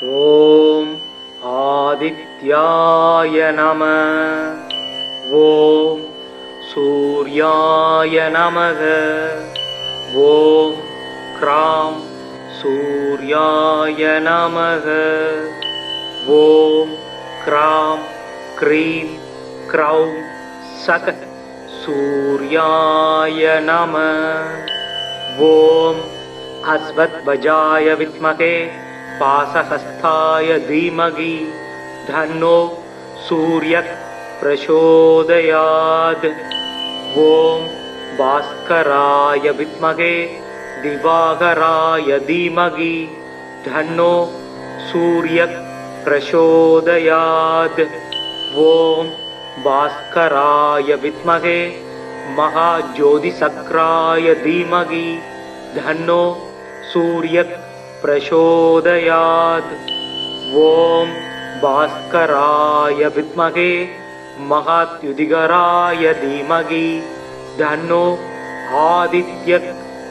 ஓம் ஆதித்யாய நம. ஓம் சூர்யாய நமக. ஓம் க்ராம் சூர்யாய நமக. ஓம் க்ராம் க்ரீம் க்ரௌம் சக சூர்யாய நம. ஓம் அஸ்வத்வஜாய வித்மகே பாசஹஸ்தாய தீமகி தன்னோ சூர்யக் பிரசோதயாத். ஓம் பாஸ்கராய வித்மகே திவாகராய தீமகி தன்னோ சூர்யக் பிரசோதயாத். ஓம் பாஸ்கராய வித்மகே மகாஜோதிசக்ராய தீமகி தன்னோ சூர்யக் பிரசோதயாத். ஓம் பாஸ்கராய வித்மகே மகாத்யுதிகராய தீமகி தன்னோ ஆதித்யக்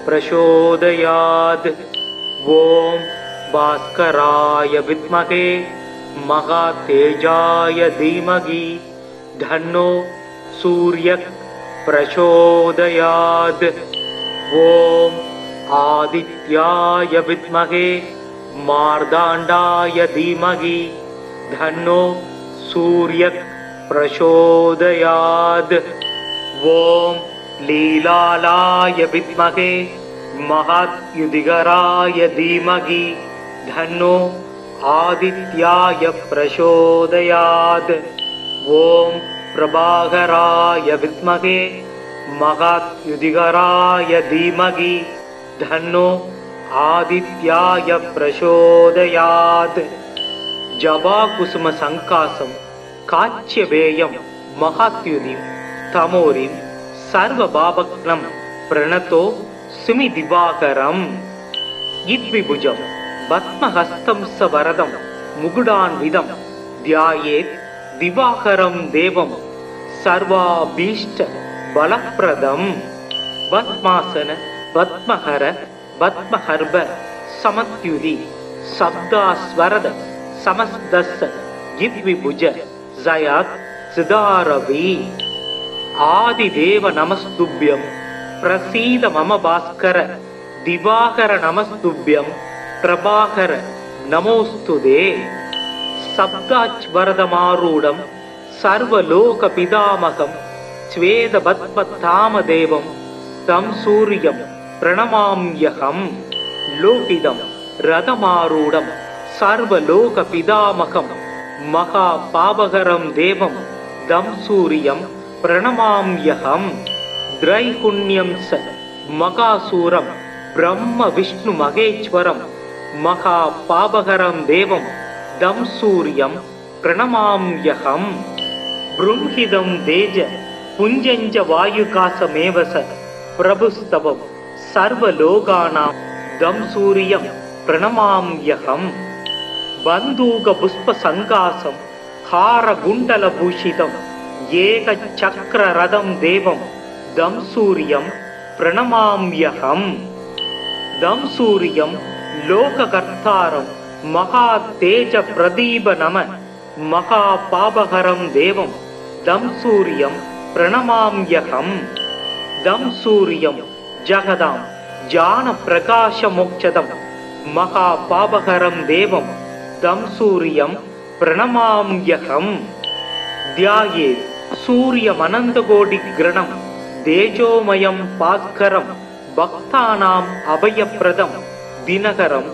பிரசோதயாத். ஓம் பாஸ்கராய வித்மகே மகாதேஜாய தீமகி தன்னோ சூர்யக் பிரசோதயாத். ஓம் ஆதித்யாய வித்மகே மார்தாண்டாய தீமகி தன்னோ சூர்யக் பிரசோதயாத். ஓம் லீலாலாய வித்மகே மகாத்யுதிகராய தீமகி தன்னோ ஆதித்யாய பிரசோதயாத். ஓம் பிரபாகராய வித்மகே மகாத்யுதிகராய தீமகி தன்னோ ஆதித்யாய பிரசோதயாத். ஜபா குசும சங்காசம் காச்சியவேயம் மகாத்யுதிம் தமோரிம் சர்வ பாபக்னம் பிரணதோ சுமி திவாகரம். இத்விபுஜம் பத்மஹஸ்தம் சவரதம் முகுடான்விதம் தியாயேத் திவாகரம் தேவம் சர்வாபீஷ்ட பலப்பிரதம். பத்மாசன பத்மஹர பத்மஹர்ப சமத்யுதி சப்தாஸ்வரத சமஸ்தஸ்ஸ இத்விபுஜ ஜயாத் சிதாரவி. ஆதிதேவ நமஸ்துப்யம் பிரசீத மம பாஸ்கர திவாகர நமஸ்துப்யம் பிரபாகர நமோஸ்துதே. சப்தாச்வரதமாரூடம் சர்வலோக பிதாமகம் ஸ்வேத பத்மதாமதேவம் தம் சூரியம் பிரணமாம்யகம். லோகிதம் ரதமாரூடம் சர்வலோக பிதாமகம் மகா பாபகரம் தேவம் தம் சூரியம் பிரணமாம்யகம். திரைகுண்யம் ச மகாசூரம் பிரம்ம விஷ்ணு மகேஸ்வரம் மகா பாபகரம் தேவம் தம் சூரியம் பிரணமாம்யகம். ப்ரும்ஹிதம் தேஜ புஞ்சஞ்ச வாயுகாசமேவச பிரபுஸ்தவம் சர்வலோகானாம் தம் சூரியம் பிரணமாம்யகம். பந்தூக புஷ்ப சங்காசம் ஹார குண்டல பூஷிதம் ஏக சக்கர ரதம் தேவம் தம் சூரியம் பிரணமாம்யகம். தம் சூரியம் லோககர்த்தாரம் மகா தேஜ பிரதீப நம மகா பாபகரம் தேவம் தம் சூரியம் பிரணமாம்யகம். தம் சூரியம் ஜகதாம் ஜான பிரகாச மோக்ஷதம் மகா பாபகரம் தேவம் தம் சூரியம் பிரணமாம்யகம். தியாயே சூரியமனந்தகோடி கிரணம் தேஜோமயம் பாஸ்கரம் பக்தானாம் அபயப்பிரதம் தினகரம்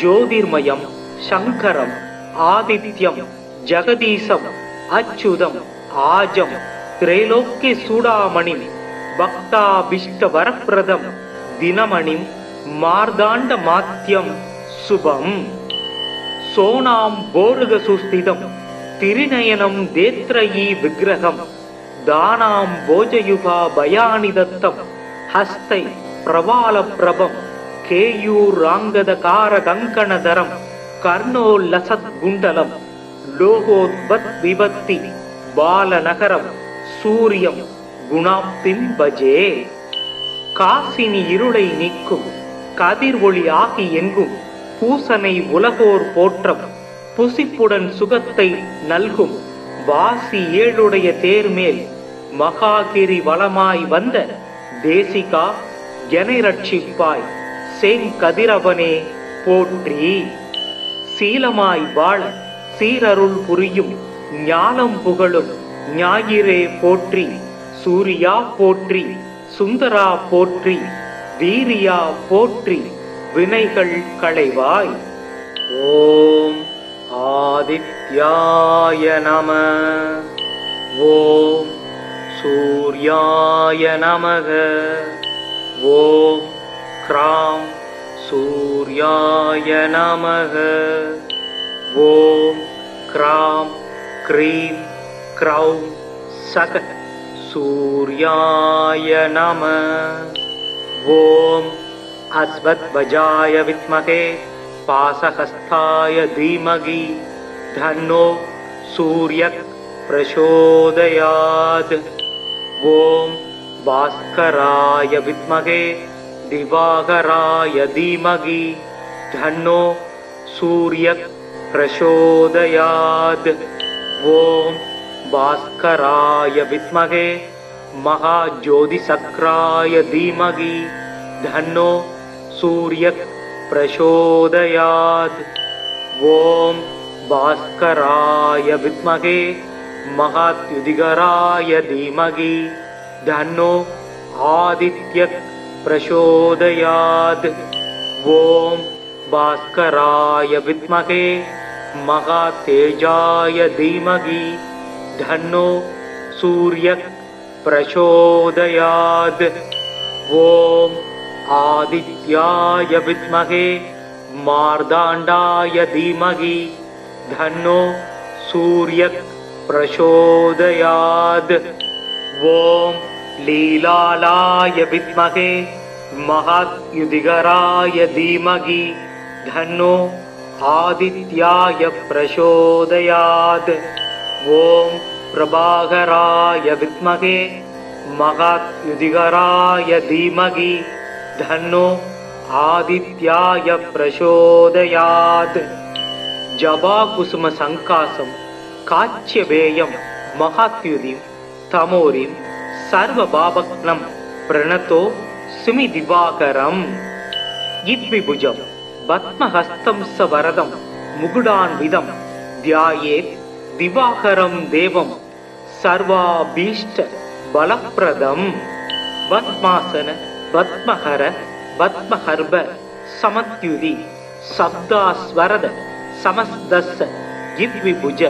ஜோதிர்மயம் சங்கரம் ஆதித்யம் ஜகதீசம் அச்சுதம் ஆஜம் திரைலோக்கிய சூடாமணிம் பக்தாபிஷ்ட வரப்பிரதம் தினமணிம் மார்தாண்ட மாத்யம் சுபம். சோனாம் போருக சுஸ்திதம் திரிநயனம் தேத்ரயீ விக்கிரகம் தானாம் போஜயுகா பயானி தத்தம் ஹஸ்தை பிரபால பிரபம் கேயூராங்கத கார கங்கணதரம் கர்ணோல்லசத் குண்டலம் லோகோத்பத் விபத்தி பாலநகரம் சூரியம் குணாப்திம் பஜே. காசினி இருளை நீக்கும் கதிர் ஒளி ஆகி எங்கும் பூசனை உலகோர் போற்றம் புசிப்புடன் சுகத்தை நல்கும் வாசி ஏழுடைய தேர்மேல் மகாகிரி வளமாய் வந்த தேசிகா எனை ரட்சிப்பாய் செங்கதிரவனே போற்றி. சீலமாய் வாழ சீரருள் புரியும் ஞானம் புகழும் ஞாயிறே போற்றி. சூரியா போற்றி, சுந்தரா போற்றி, வீரியா போற்றி, வினைகள் களைவாய். ஓம் ஆதித்யாய நம. ஓம் சூர்யாய நமக. ஓம் க்ராம் சூர்யாய நமக. ஓம் க்ராம் க்ரீம் க்ரௌம் சக சூர்யாய நம. ஓம் அஸ்வத்வஜாய வித்மகே பாசஹஸ்தாய தீமகி தன்னோ சூர்யக் பிரசோதயாத். ஓம் பாஸ்கராய வித்மகே திவாகராய தீமகி தன்னோ சூர்யக் பிரசோதயாத். ஓம் பாஸ்கராய வித்மகே மகாஜோதிசக்ராய தீமகி தன்னோ சூர்யக் பிரசோதயாத். ஓம் பாஸ்கராய வித்மகே மகாத்யுதிகராய தீமகி தன்னோ ஆதித்யக் பிரசோதயாத். ஓம் பாஸ்கராய வித்மகே மகாதேஜாய தீமகி தன்னோ சூர்யக் பிரசோதயாத். ஓம் ஆதித்யாய வித்மகே மார்தாண்டாய தீமகி தன்னோ சூர்யக் பிரசோதயாத். ஓம் லீலாலாய வித்மகே மகாத்யுதிகராய தீமகி தன்னோ ஆதித்யாய பிரசோதயாத். ஓம் பிரபாகராய வித்மகே மகாத்யுதிகராய தீமகி தன்னோ ஆதித்யாய பிரசோதயாத். ஜபா குசும சங்காசம் காச்சியவேயம் மகாத்யுதிம் தமோரிம் சர்வ பாபக்னம் பிரணதோ சுமி திவாகரம். இத்விபுஜம் பத்மஹஸ்தம் ச வரதம் முகுடான்விதம் தியாயேத் திவாகரம் தேவம் சர்வாபீஷ்ட பலப்பிரதம். பத்மாசன பத்மஹர பத்மஹர்ப சமத்யுதி சப்தாஸ்வரத சமஸ்தஸ்ஸ இத்விபுஜ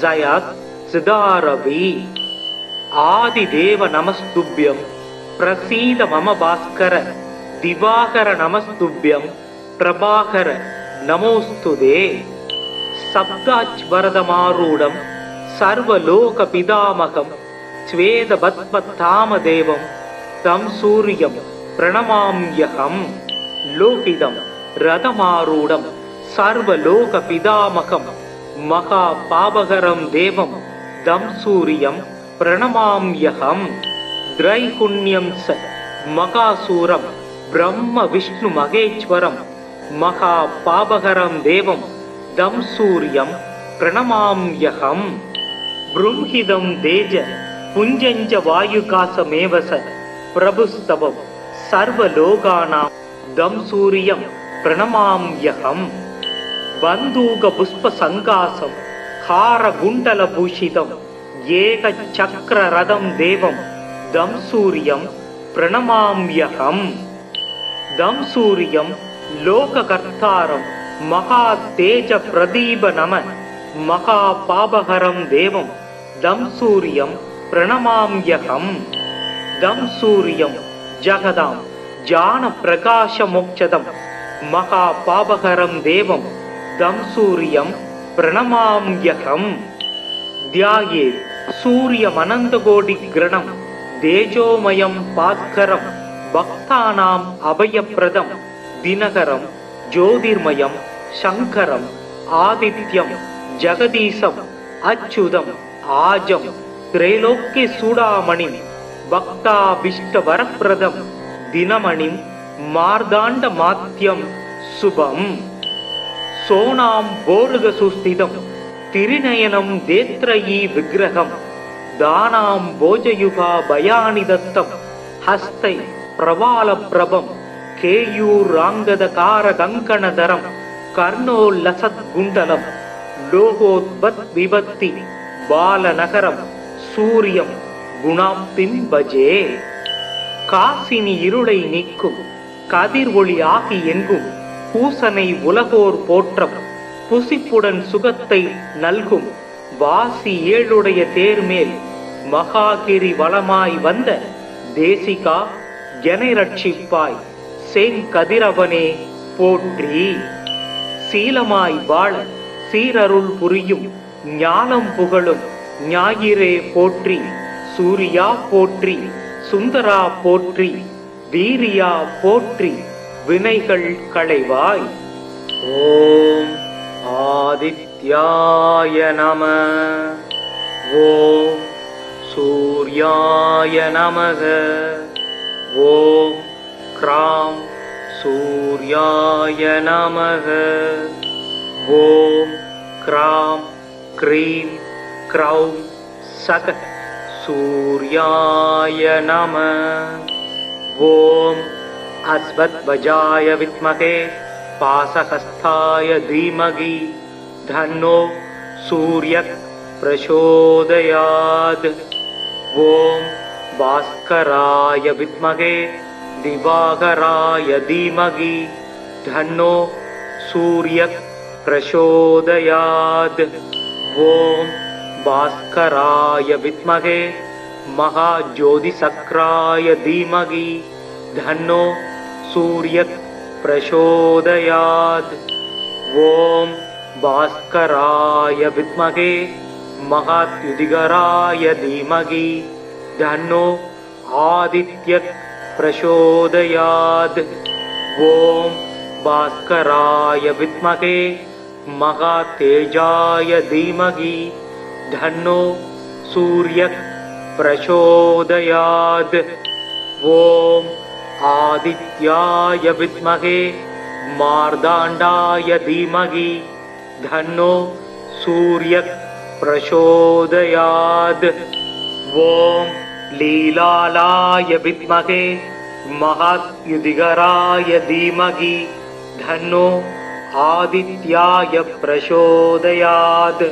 ஜயாத் சிதாரவி. ஆதிதேவ நமஸ்துப்யம் பிரசீத மம பாஸ்கர. திவாகர நமஸ்துப்யம் பிரபாகர நமோஸ்துதே. சப்தாச்வரதமாரூடம் சர்வலோக பிதாமகம் ஸ்வேத பத்மதாமதேவம் தம் சூரியம் பிரணமாம்யகம். லோகிதம் ரதமாரூடம் சர்வலோக பிதாமகம் மகா பாபகரம் தேவம் தம் சூரியம் பிரணமாம்யகம். திரைகுண்யம் ச மகாசூரம் பிரம்ம விஷ்ணு மகேஸ்வரம் மகா பாபகரம் தேவம் தம் சூரியம் பிரணமாம்யகம். ப்ரும்ஹிதம் தேஜ புஞ்சஞ்ச வாயுகாசமேவச பிரபுஸ்தவம் சர்வலோகானாம் தம் சூரியம் பிரணமாம்யகம். பந்தூக புஷ்ப சங்காசம் ஹார குண்டல பூஷிதம் ஏக சக்கர ரதம் தேவம் தம் சூரியம் பிரணமாம்யகம். தம் சூரியம் லோககர்த்தாரம் மகா தேஜ பிரதீப நம மகா பாபஹரம் தேவம் தம் சூரியம் பிரணமாம்யகம். தம் சூரியம் ஜகதாம் ஜான பிரகாஷ மோக்ஷதம் மகா பாபஹரம் தேவம் தம் சூரியம் பிரணமாம்யகம். தியாயே சூரியமனந்தகோடி கிரணம் தேஜோமயம் பாஸ்கரம் பக்தானாம் அபயப்பிரதம் தினகரம் ஜோதிர்மயம் சங்கரம் ஆதித்யம் ஜகதீசம் அச்சுதம் ஆஜம் திரைலோக்கிய சூடாமணிம் பக்தாபிஷ்ட வரப்பிரதம் தினமணிம் மார்தாண்ட மாத்யம் சுபம். सोनां बोरुगसुस्थितं तिरिनयनं देत्रयी विग्रहं दानां भोजयुगा भयानि दत्तं हस्तै प्रवालप्रभं केयूराङ्गदकारकङ्कणधरं कर्णोल्लसद्गुण्डलं लोकोद्भद्विभक्ति बालनगरं सूर्यं गुणाप्तिं भजे காசினி இருளை நீக்கும் கதிர் ஒளி ஆகி எங்கும் பூசனை உலகோர் போற்றம் புசிப்புடன் சுகத்தை நல்கும் வாசி ஏழுடைய தேர்மேல் மகாகிரி வளமாய் வந்த தேசிகா எனை ரட்சிப்பாய் செங்கதிரவனே போற்றி. சீலமாய் வாழ சீரருள் புரியும் ஞானம் புகழும் ஞாயிறே போற்றி. சூரியா போற்றி, சுந்தரா போற்றி, வீரியா போற்றி, வினைகள் களைவாய். ஓம் ஆதித்யாய நம. ஓம் சூர்யாய நமக. ஓம் க்ராம் சூர்யாய நமக. ஓம் க்ராம் க்ரீம் க்ரௌம் சக सूर्याय नमः. ओम अस्वद्वजाय विद्महे पाशहस्ताय धीमहि धन्नो सूर्यः प्रचोदयात्. ओम भास्कराय विद्महे दिवाकराय धीमहि धन्नो सूर्यः प्रचोदयात्. ओम भास्कराय विद्महे महाज्योतिसक्राय धीमहि धन्नो सूर्यः प्रचोदयात्. ओम भास्कराय विद्महे महाद्युतिकराय धीमहि धन्नो आदित्यः प्रचोदयात्. ओम भास्कराय विद्महे महातेजाय धीमहि धन्नो सूर्यः प्रचोदयात्. ओम आदित्याय विद्महे मार्ताण्डाय धीमहि धन्नो सूर्यः प्रचोदयात्. ओम लीलालाय विद्महे महाद्युतिकराय धीमहि धन्नो आदित्याय प्रचोदयात्.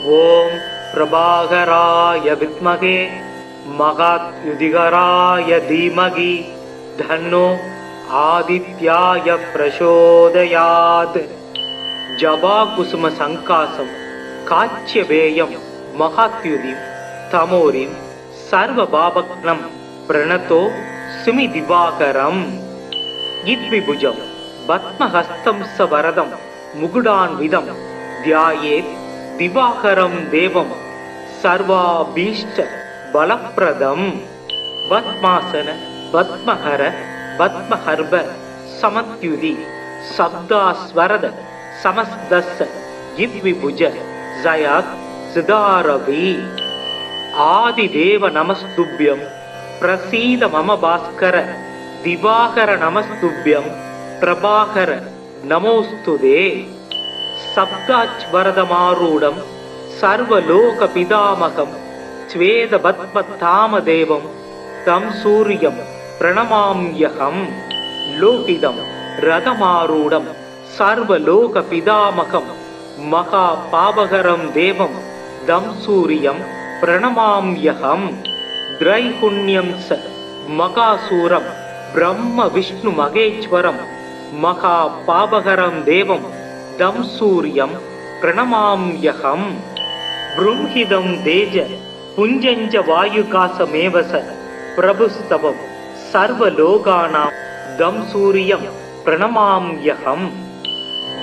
ओम प्रभाकराय विद्महे महाद्युतिकराय धीमहि धन्नो आदित्याय प्रचोदयात्. जबाकुसुम संकासं काच्यवेयं महाद्युतिं तमोरिं सर्वभावग्नं प्रणतो सिमि दिवाकरम्. इद्विभुजं पद्महस्तं सवरदं मुकुडान्वितं ध्यायेत् दिवाकरं देवं सर्वाभीष्ट बलप्रदं. पद्मासन पद्महर पद्महर्भ समत्युति शब्दास्वरद समस्तस्य इद्विभुज जयात् सिदारवि. आदिदेव नमस्तुभ्यं प्रसीद मम भास्कर. दिवाकर नमस्तुभ्यं प्रभाकर नमोस्तुते. सप्ताच्वरदमारूढं सर्वलोकपितामहं स्वेदपद्मतामदेवं तं सूर्यं प्रणमाम्यहं. लोकितं रथमारूढं सर्वलोकपितामहं महापापहरं देवं तं सूर्यं प्रणमाम्यहं. त्रैगुण्यं स मकासुरं ब्रह्मविष्णुमहेश्वरं महापापहरं देवं तं सूर्यं प्रणमाम्यहं. बृंहिदं तेज पुञ्जञ्च वायुकासमेव स प्रभुस्तवं सर्वलोकानां तं सूर्यं प्रणमाम्यहं.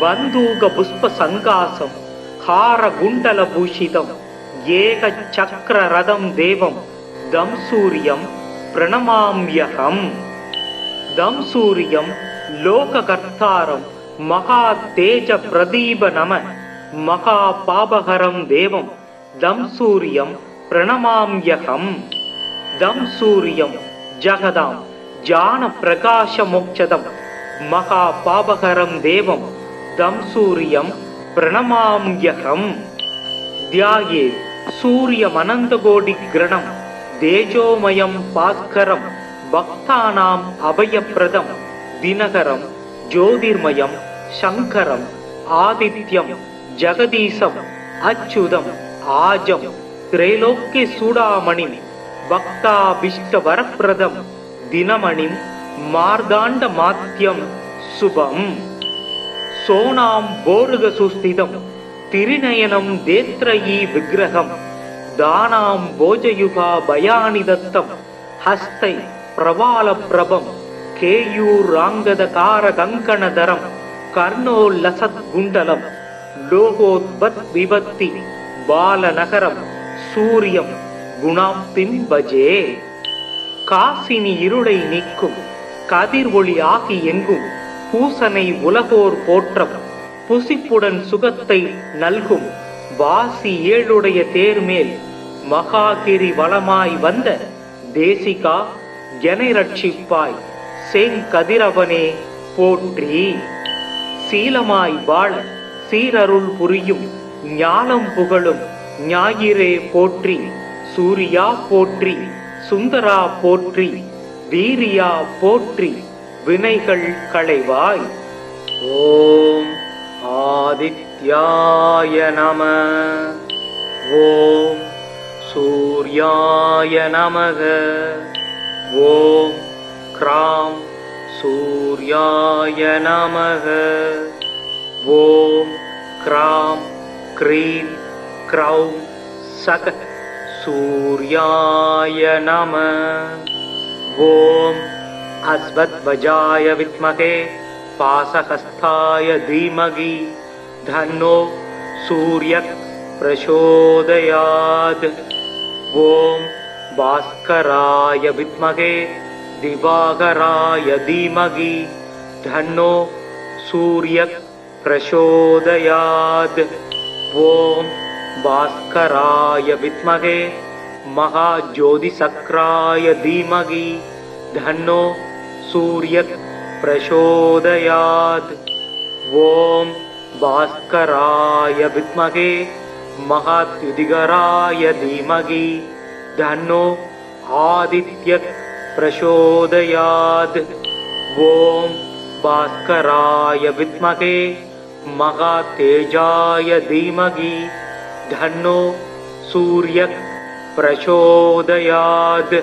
बन्धूकपुष्पसङ्कासं हारकुण्डलभूषितं एकचक्ररथं देवं तं सूर्यं प्रणमाम्यहं. तं सूर्यं लोककर्तारं महातेज प्रदीप नम महापापहरं देवं तं सूर्यं प्रणमाम्यहं. तं सूर्यं जगदां ज्ञानप्रकाशमोक्षदं महापापहरं देवं दं सूर्यं प्रणमाम्यहम् ध्यायेत् सूर्यमनन्तकोटिग्रणं तेजोमयं भास्करं भक्तानाम् अभयप्रदं दिनकरं ज्योतिर्मयं शङ्करम् आदित्यं जगदीशम् अच्युतम् आजं त्रैलोक्यचूडामणिं भक्ताभीष्टवरप्रदं दिनमणिं मार्ताण्डमात्यं शुभम् सोनां भोरुगसुस्थितं तिरिनयनं देत्रयी विग्रहं दानां भोजयुगा भयानि दत्तं हस्तै प्रवालप्रभं केयूराङ्गदकारकङ्कणधरं कर्णोल्लसद्गुण्डलं लोकोद्भत्विभक्ति बालनगरं सूर्यं गुणाप्तिं भजे காசினி இருளை நீக்கும் கதிர் ஒளி ஆகி எங்கும் பூசனை உலகோர் போற்றம் புசிப்புடன் சுகத்தை நல்கும் வாசி ஏழுடைய தேர்மேல் மகாகிரி வளமாய் வந்த தேசிகா ஜனை ரட்சிப்பாய் செங்கதிரவனே போற்றி சீலமாய் வாழ சீரருள் புரியும் ஞானம் புகழும் ஞாயிறே போற்றி சூரியா போற்றி சுந்தரா போற்றி வீரியா போற்றி வினைகள் களைவாய் ஓம் ஆதித்யாய நம ஓம் சூர்யாய நமக ஓம் க்ராம் சூர்யாய நமக ஓம் க்ராம் க்ரீம் க்ரௌம் சக सूर्याय नमः ओम अस्वत्वजाय विद्महे पाशहस्ताय धीमहि धन्नो सूर्यः प्रचोदयात् ओम भास्कराय विद्महे दिवाकराय धीमहि धन्नो सूर्यः प्रचोदयात् ओम भास्कराय विद्महे महाज्योतिसक्राय धीमहि धन्नो सूर्यः प्रचोदयात् ओम भास्कराय विद्महे महाद्युतिकराय धीमहि धन्नो आदित्यः प्रचोदयात् ओम भास्कराय विद्महे महातेजाय धीमहि धन्नो सूर्यः प्रचोदयात्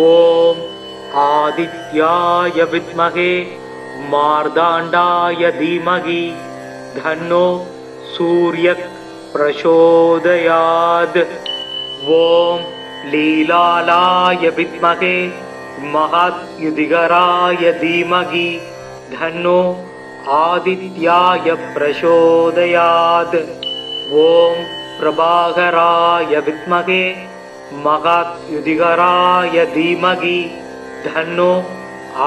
ओम आदित्याय विद्महे मार्ताण्डाय धीमहि धन्नो सूर्यः प्रचोदयात् ओम लीलालाय विद्महे महाद्युतिकराय धीमहि धन्नो आदित्याय प्रचोदयात् ओम प्रभाकराय विद्महे महाद्युतिकराय धीमहि धन्नो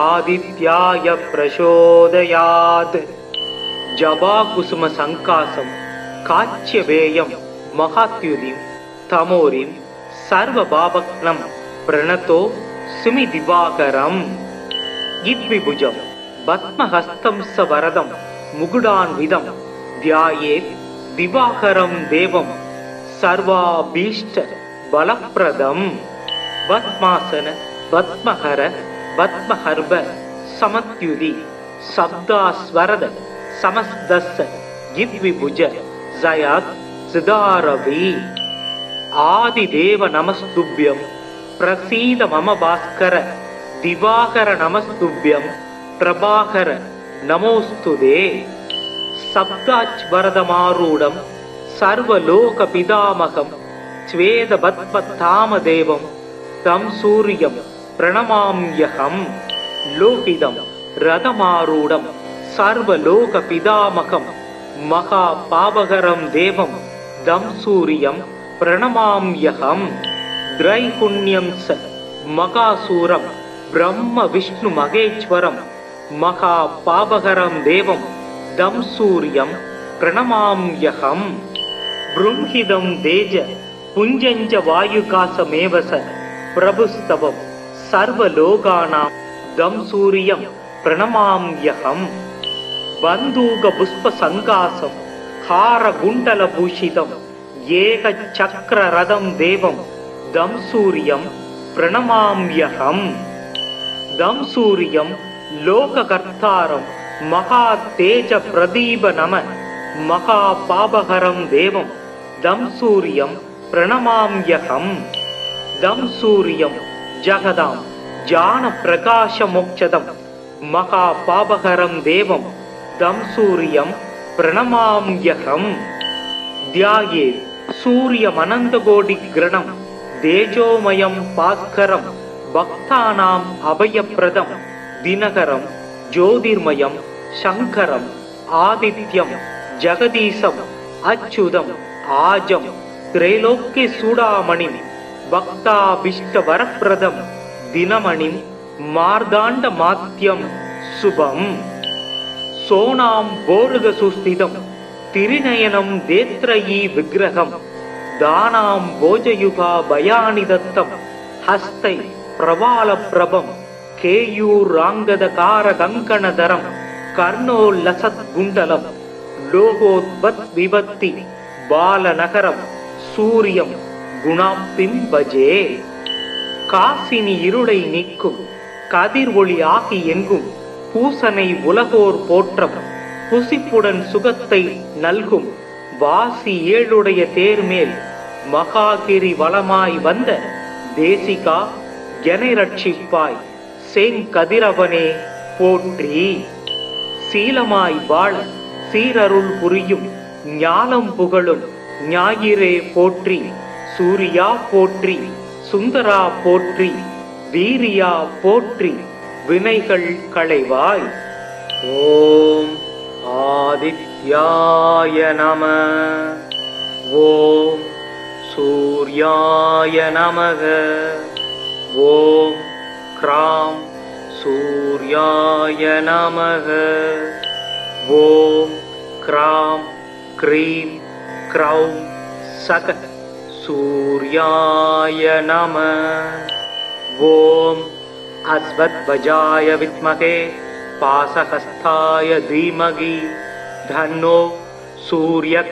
आदित्याय प्रचोदयात् जबाकुसुम संकासं काच्यवेयं महाद्युतिं तमोरिं सर्वभावग्नं प्रणतो सुमि दिवाकरम् इद्विभुजं पद्महस्तं सवरदं मुकुडान्वितं ध्यायेत् दिवाकरं देवं सर्वाभीष्ट बलप्रदं पद्मासन पद्महर पद्महर्भ समत्युति शब्दास्वरद समस्तस्य गिद्विभुज जयात् सिदारवि आदिदेव नमस्तुभ्यं प्रसीद मम भास्कर दिवाकर नमस्तुभ्यं प्रभाकर नमोस्तुते सप्ताच्वरदमारूढं सर्वलोकपितामहं श्वेतपद्मतामदेवं तं सूर्यं प्रणमाम्यहं लोकितं रथमारूढं सर्वलोकपितामहं महापावहरं देवं तं सूर्यं प्रणमाम्यहं त्रैगुण्यं स मकासूरं ब्रह्म विष्णु महेश्वरं महापावहरं देवं तं सूर्यं प्रणमाम्यहं बृंहिदं तेज पुञ्जञ्च वायुकासमेव स प्रभुस्तवं सर्वलोकानां तं सूर्यं प्रणमाम्यहं बंदूक पुष्प संकासम हार गुंडल भूषितम एक चक्र रथम देवम दम सूर्यम प्रणमाम्यहम दम सूर्यम लोककर्तारम महा तेज प्रदीप नम महा पापहरम देवम दम सूर्यम प्रणमाम्यहम दम सूर्यम जगदाम ज्ञान प्रकाश मोक्षदम महा पापहरम देवम दम सूर्यम प्रणमाम्यहम ध्याये सूर्यमनंत कोटि ग्रणम तेजोमयम भास्करम भक्तानाम अभयप्रदम दिनकरम ज्योतिर्मयम शंकरम आदित्यम जगदीशम अच्युतम आजम त्रैलोक्य सूडामणिम भक्ताभीष्ट वरप्रदम दिनमणिम मार्दांड मात्यम शुभम सोनाम बोर्ग सुस्थितम तिरिनयनम देत्रयी विग्रहम दानाम भोजयुगा भयानि दत्तम हस्तै प्रवाल प्रभम केयूरांगदकार कंकणधरम कर्णोल्लसत् गुंडलम लोकोद्भत विभत्ति बालनगरम सूर्यम गुणाप्तिम भजे காசினி இருளை நீக்கும் கதிர் ஒளி ஆகி எங்கும் பூசனை உலகோர் போற்றம் புசிப்புடன் சுகத்தை நல்கும் வாசி ஏழுடைய தேர்மேல் மகாகிரி வளமாய் வந்த தேசிகா எனை ரட்சிப்பாய் செங்கதிரவனே போற்றி சீலமாய் வாழ சீரருள் புரியும் ஞானம் புகழும் ஞாயிறே போற்றி சூரியா போற்றி சுந்தரா போற்றி வீரியா போற்றி வினைகள் களைவாய் ஓம் ஆதித்யாய நம ஓம் சூர்யாய நமக ஓம் க்ராம் சூர்யாய நமக ஓம் க்ராம் க்ரீம் க்ரௌம் சக सूर्याय नमः ओम अस्वत्वजाय विद्महे पाशहस्ताय धीमहि धन्नो सूर्यः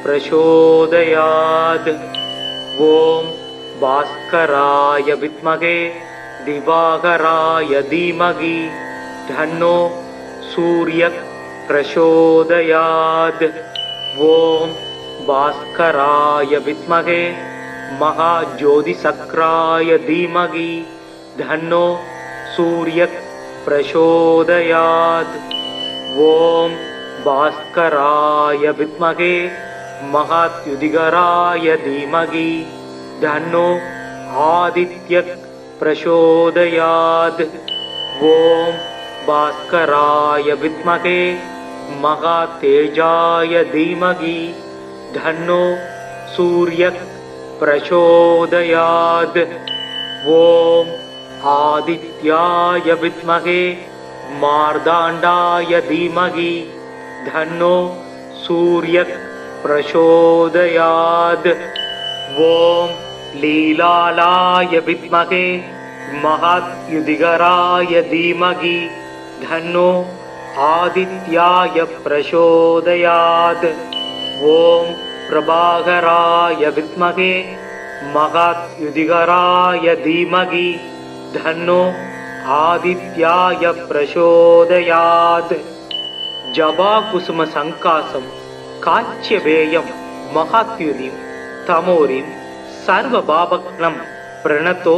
प्रचोदयात् ओम भास्कराय विद्महे दिवाकराय धीमहि धन्नो सूर्यः प्रचोदयात् ओम भास्कराय विद्महे महाज्योतिसक्राय धीमहि धन्नो सूर्यः प्रचोदयात् ओम भास्कराय विद्महे महाद्युतिकराय धीमहि धन्नो आदित्यः प्रचोदयात् ओम भास्कराय विद्महे महातेजाय धीमहि धन्नो सूर्यः प्रचोदयात् ओम आदित्याय विद्महे मार्तांडाय धीमहि धन्नो सूर्यः प्रचोदयात् ओम लीलालाय विद्महे महाद्युतिकराय धीमहि धन्नो आदित्याय प्रचोदयात् ओम प्रभाकराय विद्महे महाद्युतिकराय धीमहि धन्नो आदित्याय प्रचोदयात् जबा कुसुम संकासम काच्यवेयम महाद्युतिम तमोरिम सर्वभावग्नं प्रणतो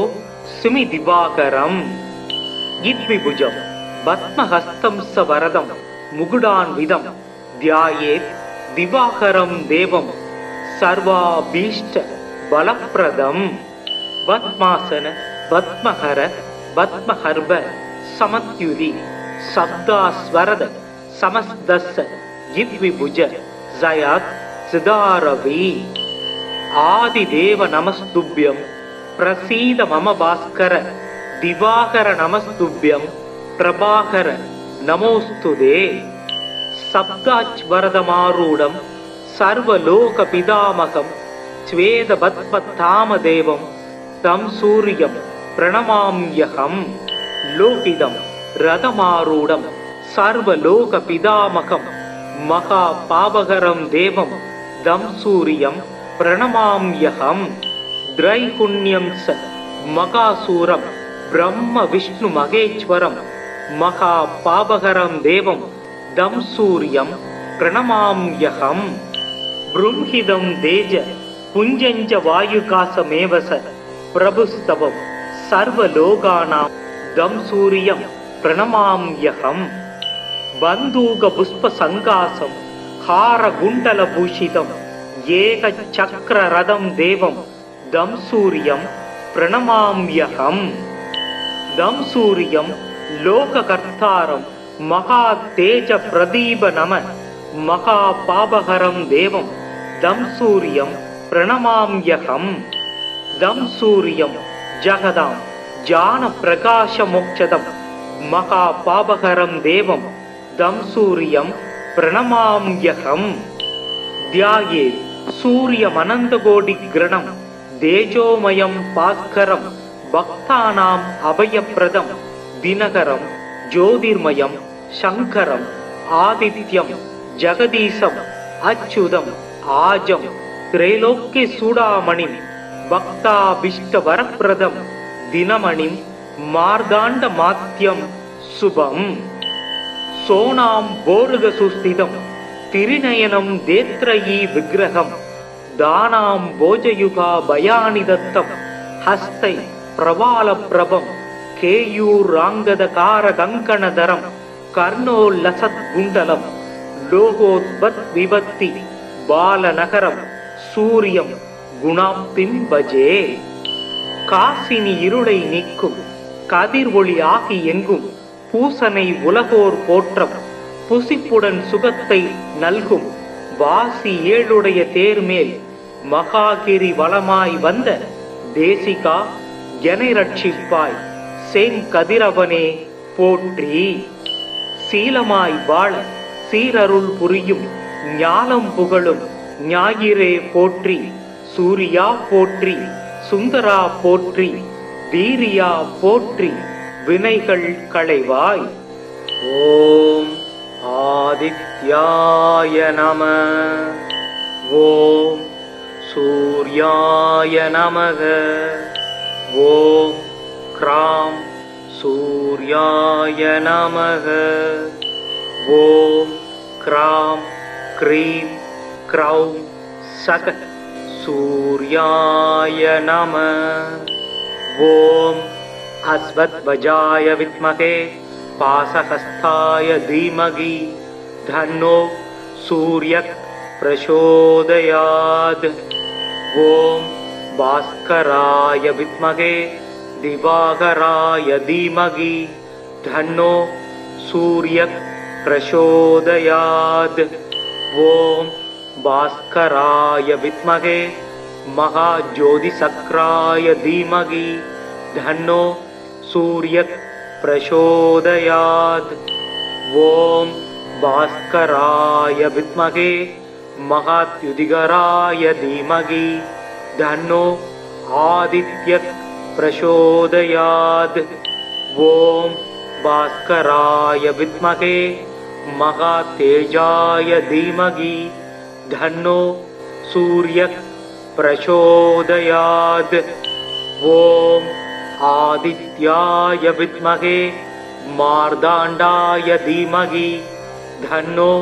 सुमि दिवाकरम इद्विभुजम पद्महस्तं सवरदम मुकुडान्वितं ध्यायेत् दिवाकरं देवं सर्वाभीष्ट बलप्रदं पद्मासन पद्महर पद्महर्भ समत्युति शब्दास्वरद समस्तस्य इद्विभुज जयात् सिदारवि आदिदेव नमस्तुभ्यं प्रसीद मम भास्कर दिवाकर नमस्तुभ्यं प्रभाकर नमोस्तुते सप्ताच्वरदमारूढं सर्वलोकपितामहं श्वेतपद्मतामदेवं तं सूर्यं प्रणमाम्यहं लोकितं रथमारूढं சர்வலோக பிதாமகம் மகா பாவகரம் தேவம் தம் சூரியம் பிரணமாம்யகம் திரைகுண்யம் ச மகாசூரம் பிரம்ம விஷ்ணு மகேஸ்வரம் மகா பாவகரம் தேவம் தம் சூரியம் பிரணமாம்யகம் ப்ரும்ஹிதம் தேஜ புஞ்சஞ்ச வாயுகாசமேவச பிரபுஸ்தவம் சர்வலோகானாம் தம் சூரியம் பிரணமாம்யகம் பந்தூக புஷ்ப சங்காசம் ஹார குண்டல பூஷிதம் ஏக சக்கர ரதம் தேவம் தம் சூரியம் பிரணமாம்யகம் தம் சூரியம் லோககர்த்தாரம் மகா தேஜ பிரதீப நம மகா பாபகரம் தேவம் தம் சூரியம் பிரணமாம்யகம் தம் சூரியம் ஜகதாம் ஜான பிரகாஷ மோக்ஷதம் மகா பாபகரம் தேவம் தம் சூரியம் பிரணமாம்யகம் தியாயே சூரியமனந்தகோடி கிரணம் தேஜோமயம் பாஸ்கரம் பக்தானாம் அபயப்பிரதம் தினகரம் ஜோதிர்மயம் சங்கரம் ஆதித்யம் ஜெகதீசம் அச்சுதம் ஆஜம் திரைலோக்கிய சூடாமணிம் பக்தாபிஷ்ட வரப்பிரதம் தினமணிம் மார்தாண்ட மாத்யம் சுபம் சோனாம் போருக சுஸ்திதம் திரிநயனம் தேத்ரயீ விக்கிரகம் தானாம் போஜயுகா பயானி தத்தம் ஹஸ்தை பிரபால பிரபம் கேயூராங்கதகார கங்கணதரம் கர்ணோல்லசத் குண்டலம் லோகோத்பத் விபத்தி பாலநகரம் சூரியம் குணாப்திம் பஜே காசினி இருளை நீக்கும் கதிர் ஒளி ஆகி எங்கும் பூசனை உலகோர் போற்றம் புசிப்புடன் சுகத்தை நல்கும் வாசி ஏழுடைய தேர்மேல் மகாகிரி வளமாய் வந்த தேசிகா எனை ரட்சிப்பாய் செங்கதிரவனே போற்றி சீலமாய் வாழ சீரருள் புரியும் ஞானம் புகழும் ஞாயிறே போற்றி சூரியா போற்றி சுந்தரா போற்றி வீரியா போற்றி வினைகள் களைவாய் ஓம் ஆதித்யாய நம ஓம் சூர்யாய நமக ஓம் க்ராம் சூர்யாய நமக ஓம் க்ராம் க்ரீம் க்ரௌம் சக சூர்யாய நம ஓம் அஸ்வத்வஜாய வித்மகே பாசஹஸ்தாய தீமகி தன்னோ சூர்யக் பிரசோதயாத் ஓம் பாஸ்கராய வித்மகே திவாகராய தீமகி தன்னோ சூர்யக் பிரசோதயாத் ஓம் பாஸ்கராய வித்மகே மகாஜோதிசக்ராய தீமகி தன்னோ சூர்யக் பிரசோதயாத் ஓம் பாஸ்கராய வித்மகே மகாத்யுதிகராய தீமகி தன்னோ ஆதித்யக் பிரசோதயாத் ஓம் பாஸ்கராய வித்மகே மகாதேஜாய தீமகி தன்னோ சூர்யக் பிரசோதயாத் ஓம் ஆதித்யாய வித்மகே மார்தாண்டாய தீமகி தன்னோ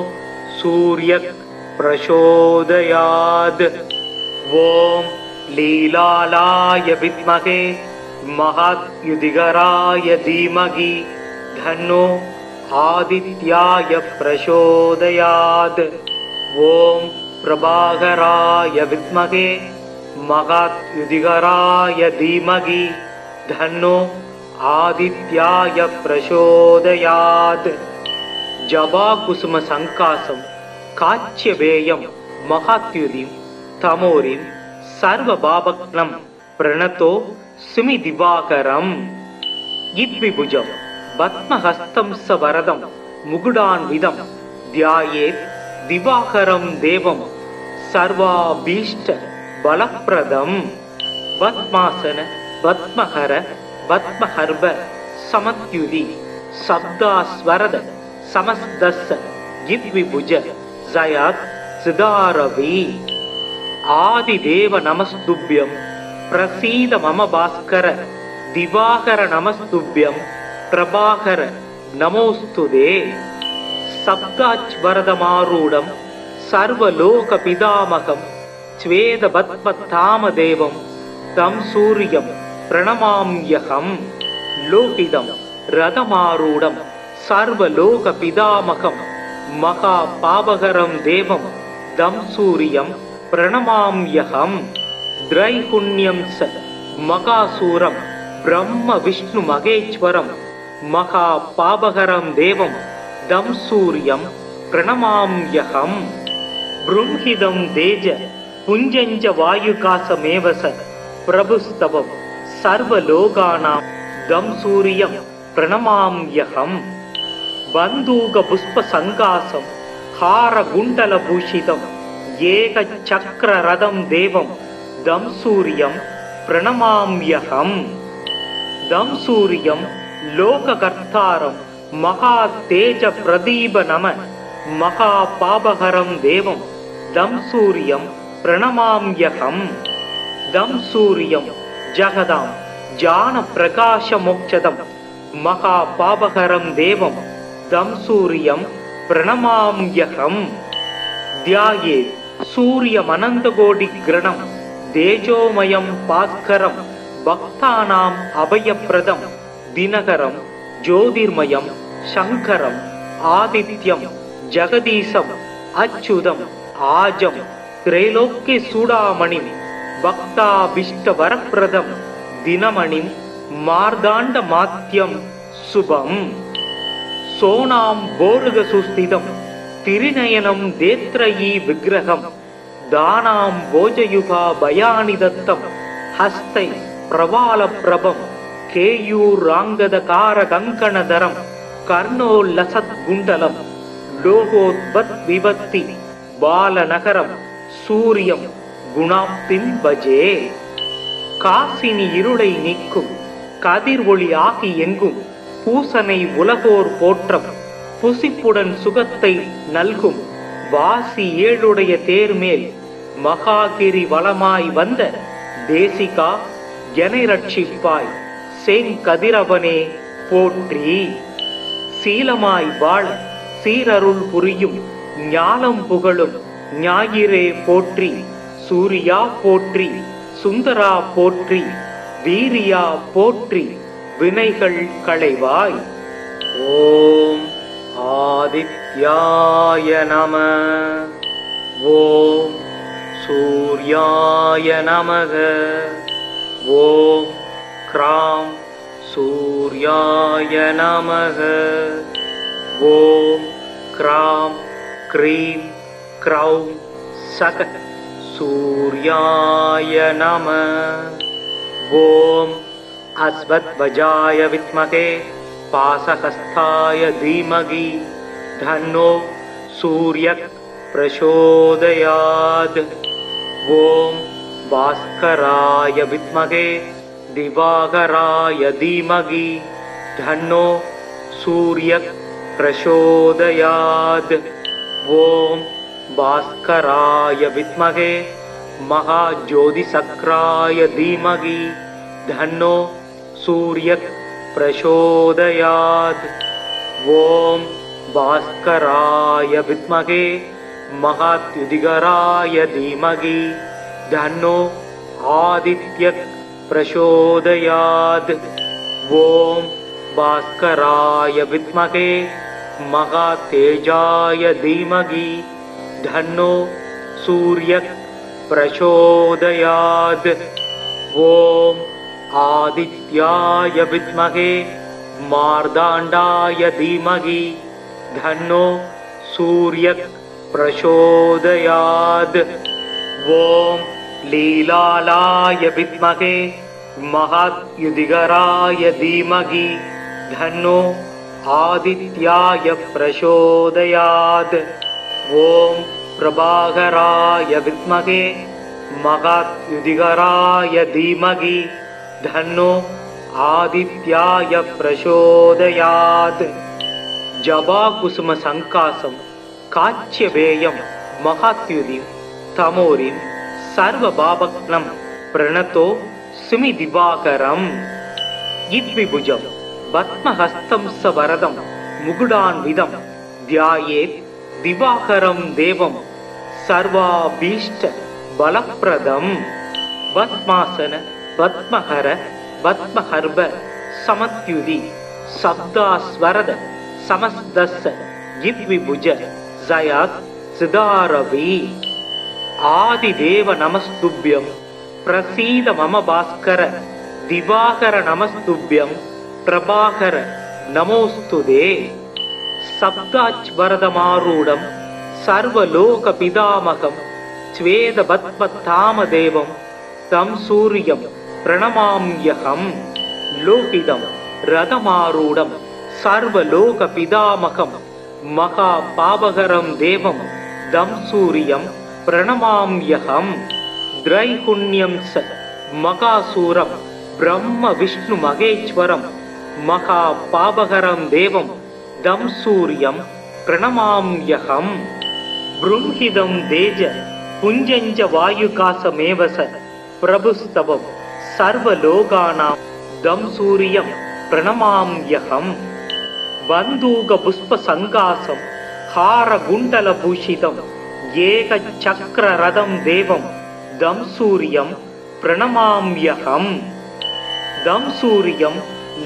சூர்யக் பிரசோதயாத் ஓம் லீலாலாய வித்மகே மகாத்யுதிகராய தீமகி தன்னோ ஆதித்யாய பிரசோதயாத் ஓம் பிரபாகராய வித்மகே மகாத்யுதிகராய தீமகி தன்னோ ஆதித்யாய பிரசோதயாத் ஜபா குசும சங்காசம் காச்சியவேயம் மகாத்யுதிம் தமோரிம் சர்வபாபக்னம் பிரணதோ சிமி திவாகரம் இத்விபுஜம் பத்மஹஸ்தம் ச வரதம் முகுடான்விதம் தியாயேத் திவாகரம் தேவம் சர்வாபீஷ்ட பலப்பிரதம் பத்மாசன பத்மஹர பத்மஹர்ப சமத்யுதி சப்தாஸ்வரத समस्तस्य गिद्विभुज जयत् सिदारवि आदिदेव नमस्तुभ्यं प्रसीद मम भास्कर दिवाकर नमस्तुभ्यं प्रभाकर नमोस्तुते सप्ताच्वरदमारूढं सर्वलोकपितामहं स्वेदपद्मतामदेवं तं सूर्यं प्रणमाम्यहं लोकितं रथमारूढं सर्वलोकपितामहं महापापहरं देवं तं सूर्यं प्रणमाम्यहं त्रैगुण्यं स महासूरं ब्रह्म विष्णु महेश्वरं महापापहरं देवं तं सूर्यं प्रणमाम्यहं बृंहिदं तेज पुञ्जञ्च वायुकासमेव स प्रभुस्तवं सर्वलोकानां तं सूर्यं प्रणमाम्यहं बन्धूकपुष्पसङ्कासं हारकुण्डलभूषितं एकचक्ररथं देवं तं सूर्यं प्रणमाम्यहं तं सूर्यं लोककर्तारं महातेजप्रदीपनम महापापहरं देवं तं सूर्यं प्रणमाम्यहं तं सूर्यं जगदां ज्ञानप्रकाशमोक्षदं महापापहरं देवं तं सूर्यं प्रणमाम्यहं ध्यायेत् सूर्यमनन्तकोटिग्रणं तेजोमयं भास्करं भक्तानाम् अभयप्रदं दिनकरं ज्योतिर्मयं शङ्करम् आदित्यं जगदीशम् अच्युतम् आजं त्रैलोक्यचूडामणिं भक्ताभीष्टवरप्रदं दिनमणिं मार्ताण्डमात्यं शुभम् सोनाम्भोरुगसुस्थितं तिरिनयनं देत्रयी विग्रहं दानां भोजयुगाभयानि दत्तं हस्तै प्रवालप्रभं केयूराङ्गदकारकङ्कणधरं कर्णोल्लसत्कुण्डलं लोकोद्भद्विभक्ति बालनगरं सूर्यं गुणाप्तिं भजे காசினி இருளை நீக்கும் கதிர் ஒளி ஆகி எங்கும் பூசனை உலகோர் போற்றம் புசிப்புடன் சுகத்தை நல்கும் வாசி ஏழுடைய தேர்மேல் மகாகிரி வளமாய் வந்த தேசிகா எனை ரட்சிப்பாய் செங்கதிரவனே போற்றி சீலமாய் வாழ சீரருள் புரியும் ஞானம் புகழும் ஞாயிறே போற்றி சூரியா போற்றி சுந்தரா போற்றி வீரியா போற்றி வினைகள் களைவாய் ஓம் ஆதித்யாய நம ஓம் சூர்யாய நமக ஓம் க்ராம் சூர்யாய நமக ஓம் க்ராம் க்ரீம் க்ரௌம் சக सूर्याय नमः ओम अस्वत्वजाय विद्महे पाशहस्ताय धीमहि धन्नो सूर्यः प्रचोदयात् ओम भास्कराय विद्महे दिवाकराय धीमहि धन्नो सूर्यः प्रचोदयात् ओम भास्कराय विद्महे महाज्योतिसक्राय धीमहि धन्नो सूर्यः प्रचोदयात् ओम भास्कराय विद्महे महाद्युतिकराय धीमहि धन्नो आदित्यः प्रचोदयात् ओम भास्कराय विद्महे महातेजाय धीमहि धन्नो सूर्यः प्रचोदयात् ओम आदित्याय विद्महे मार्ताण्डाय धीमहि धन्नो सूर्यः प्रचोदयात् ओम लीलालाय विद्महे महाद्युतिकराय धीमहि धन्नो आदित्याय प्रचोदयात् ओम प्रभाकराय विद्महे महाद्युतिकराय धीमहि धन्नो आदित्याय प्रचोदयात् ஜபாகுசும சங்காசம் காச்சியவேயம் மகாத்யுதிம் தமோரிம் சர்வ பாபக்னம் பிரணதோ சுமி திவாகரம் இத்விபுஜம் பத்மஹஸ்தம் ச வரதம் முகுடான்விதம் தியாயேத் திவாகரம் தேவம் சர்வாபீஷ்ட பலப்பிரதம் பத்மாசன பத்மஹர பத்மஹர்ப சமத்யுதி சப்தாஸ்வரத சமஸ்தஸ்ஸ இத்விபுஜ ஜயாத் சிதாரவி ஆதிதேவ நமஸ்துப்யம் பிரசீத மம பாஸ்கர திவாகர நமஸ்துப்யம் பிரபாகர நமோஸ்துதே சப்தாச்வரதமாரூடம் சர்வலோக பிதாமகம் ஸ்வேத பத்ம தாமதேவம் தம் சூரியம் பிரணமாம்யகம் லோகிதம் ரதமாரூடம் சர்வலோக பிதாமகம் மகா பாபகரம் தேவம் தம் சூரியம் பிரணமாம்யகம் திரைகுண்யம் ச மகாசூரம் பிரம்ம விஷ்ணு மகேஸ்வரம் மகா பாபகரம் தேவம் தம் சூரியம் பிரணமாம்யகம் ப்ரும்ஹிதம் தேஜ புஞ்சஞ்ச வாயுகாசமேவச பிரபுஸ்தவம் சர்வலோகானாம் தம் சூரியம் பிரணமாம்யகம் பந்தூக புஷ்ப சங்காசம் ஹார குண்டல பூஷிதம் ஏக சக்கர ரதம் தேவம் தம் சூரியம் பிரணமாம்யகம் தம் சூரியம்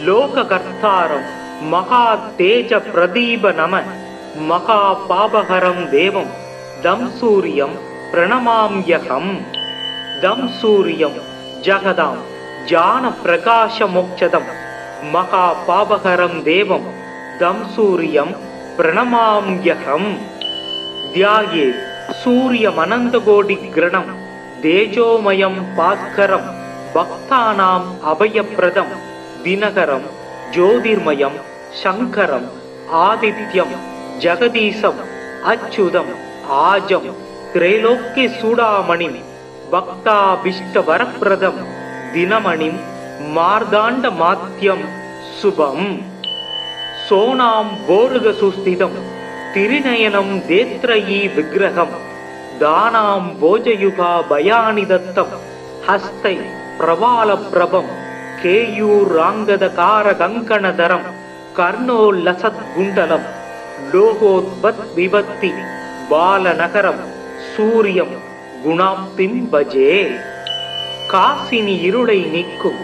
லோககர்த்தாரம் மகா தேஜ பிரதீப நம மகா பாபகரம் தேவம் தம் சூரியம் பிரணமாம்யகம் தம் சூரியம் ஜகதாம் ஜான பிரகாச மோக்ஷதம் மகா பாபகரம் தேவம் தம் சூரியம் பிரணமாம்யகம் தியாயே சூரியமனந்தகோடி கிரணம் தேஜோமயம் பாஸ்கரம் பக்தானாம் அபயப்பிரதம் தினகரம் ஜோதிர்மயம் சங்கரம் ஆதித்யம் ஜெகதீசம் அச்சுதம் ஆஜம் திரைலோக்கிய சூடாமணிம் பக்தாபிஷ்ட வரப்பிரதம் தினமணிம் மார்தாண்ட மாத்யம் சுபம் சோனாம் போருக சுஸ்திதம் திரிநயனம் தேத்ரயீ விக்கிரகம் தானாம் போஜயுகா பயானி தத்தம் ஹஸ்தை பிரபால பிரபம் கேயூராங்கத கார கங்கணதரம் கர்ணோல்லசத் குண்டலம் லோகோத்பத் விபத்தி பாலநகரம் சூரியம் குணாப்திம் பஜே காசினி இருளை நீக்கும்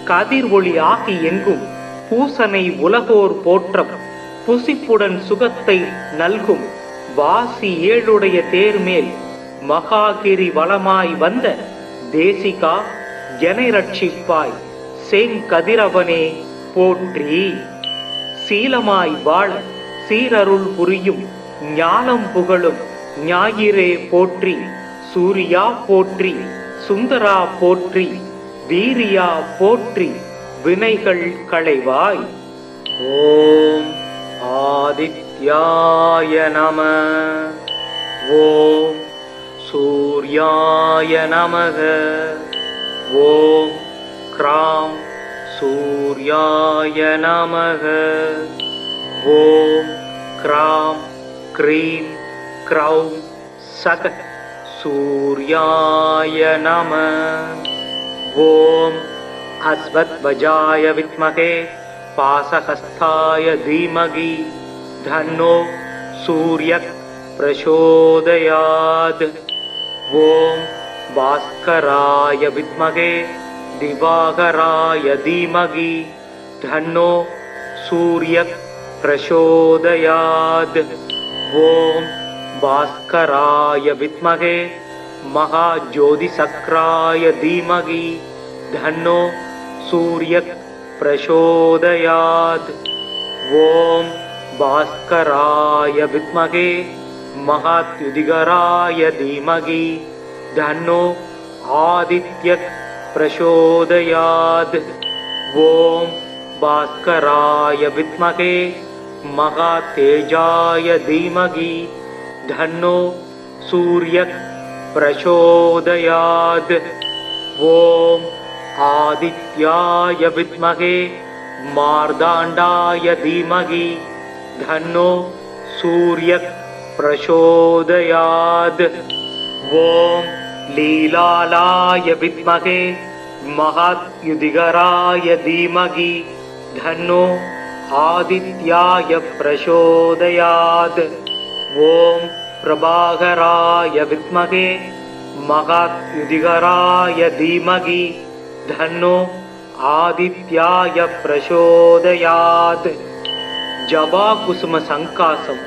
கதிர் ஒளி ஆகி எங்கும் பூசனை உலகோர் போற்றம் புசிப்புடன் சுகத்தை நல்கும் வாசி ஏழுடைய தேர்மேல் மகாகிரி வளமாய் வந்த தேசிகா எனை ரட்சிப்பாய் செங்கதிரவனே போற்றி சீலமாய் வாழ சீரருள் புரியும் ஞானம் புகழும் ஞாயிறே போற்றி சூரியா போற்றி சுந்தரா போற்றி வீரியா போற்றி வினைகள் களைவாய் ஓம் ஆதித்யாய நம ஓம் சூர்யாய நமக ஓம் க்ராம் சூர்யாய நமக ஓம் க்ராம் க்ரீம் க்ரௌம் சக சூர்யாய நம ஓம் அஸ்வத்வஜாய வித்மகே பாசஹஸ்தாய தீமகி தன்னோ சூர்யக் பிரசோதயாத் ஓம் பாஸ்கராய வித்மகே திவாகராய தீமகி தன்னோ சூர்யக் பிரசோதயாத் ஓம் பாஸ்கராய வித்மகே மகாஜோதிசக்ராய தீமகி தன்னோ சூர்யக் பிரசோதயாத் ஓம் பாஸ்கராய வித்மகே மகாத்யுதிகராய தீமகி தன்னோ ஆதித்யக் பிரசோதயாத் ஓம் பாஸ்கராய வித்மகே மகாதேஜாய தீமகி தன்னோ சூர்யக் பிரசோதயாத் ஓம் ஆதித்யாய வித்மகே மார்தாண்டாய தீமகி धन्नो सूर्यः प्रचोदयात्। ॐ लीलालाय विद्महे महाद्युतिकराय धीमहि धन्नो आदित्याय प्रचोदयात्। ॐ प्रभाकराय विद्महे महाद्युतिकराय धीमहि धन्नो आदित्याय प्रचोदयात्। जवाकुसुम संकासं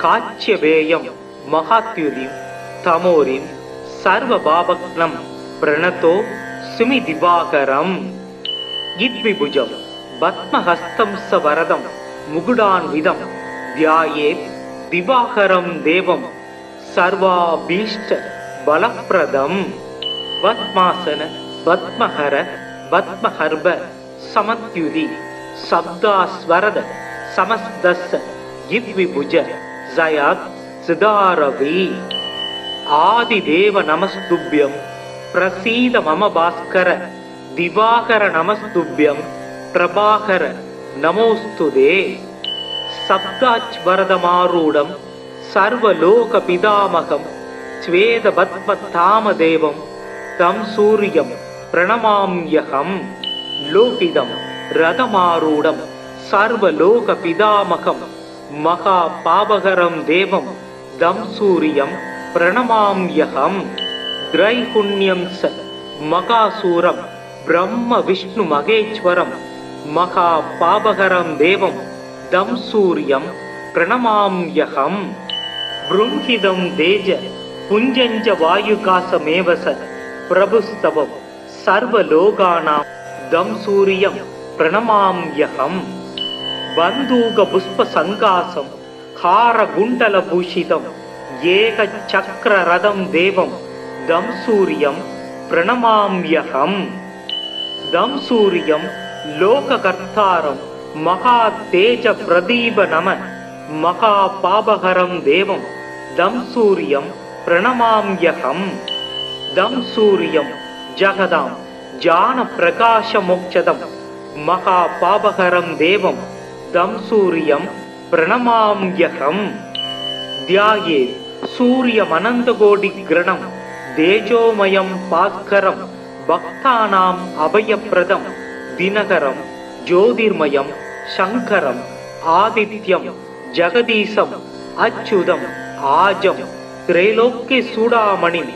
काच्यवेयं महाद्युतिं तमोरिं सर्वभावग्नं प्रणतो सुमि दिवाकरम्। इद्विभुजं पद्महस्तं सवरदं मुकुडान्वितं ध्यायेत् दिवाकरं देवं सर्वाभीष्ट बलप्रदम्। पद्मासन पद्महर पद्महर्भ समत्युति शब्दास्वरद समस्तस्य इद्विभुज जयात् सिदारवि। आदिदेव नमस्तुभ्यं प्रसीद मम भास्कर दिवाकर नमस्तुभ्यं प्रभाकर नमोस्तुते। सप्ताच्वरदमारूढं सर्वलोकपितामहं श्वेतपद्मतामदेवं तं सूर्यं प्रणमाम्यहम्। लोकितं रथमारूढं सर्वलोकपितामहं महापापहरं देवं तं सूर्यं प्रणमाम्यहम्। त्रैगुण्यं स महासूरं ब्रह्मविष्णुमहेश्वरं महापापहरं देवं तं सूर्यं प्रणमाम्यहम्। बृंहिदं तेज पुञ्जञ्च वायुकासमेव स प्रभुस्तवं सर्वलोकानां तं सूर्यं प्रणमाम्यहम्। बन्धूकपुष्पसङ्कासं हारकुण्डलभूषितं एकचक्ररथं देवं तं सूर्यं प्रणमाम्यहम्। तं सूर्यं लोककर्तारं महातेजप्रदीपनम महापापहरं देवं तं सूर्यं प्रणमाम्यहम्। तं सूर्यं जगदां ज्ञानप्रकाशमोक्षदं महापापहरं देवं तं सूर्यं प्रणमाम्यहम्। ध्यायेत् सूर्यमनन्तकोटिग्रणं तेजोमयं भास्करं भक्तानाम् अभयप्रदं दिनकरं ज्योतिर्मयं शङ्करम् आदित्यं जगदीशम् अच्युतम् आजं त्रैलोक्यचूडामणिं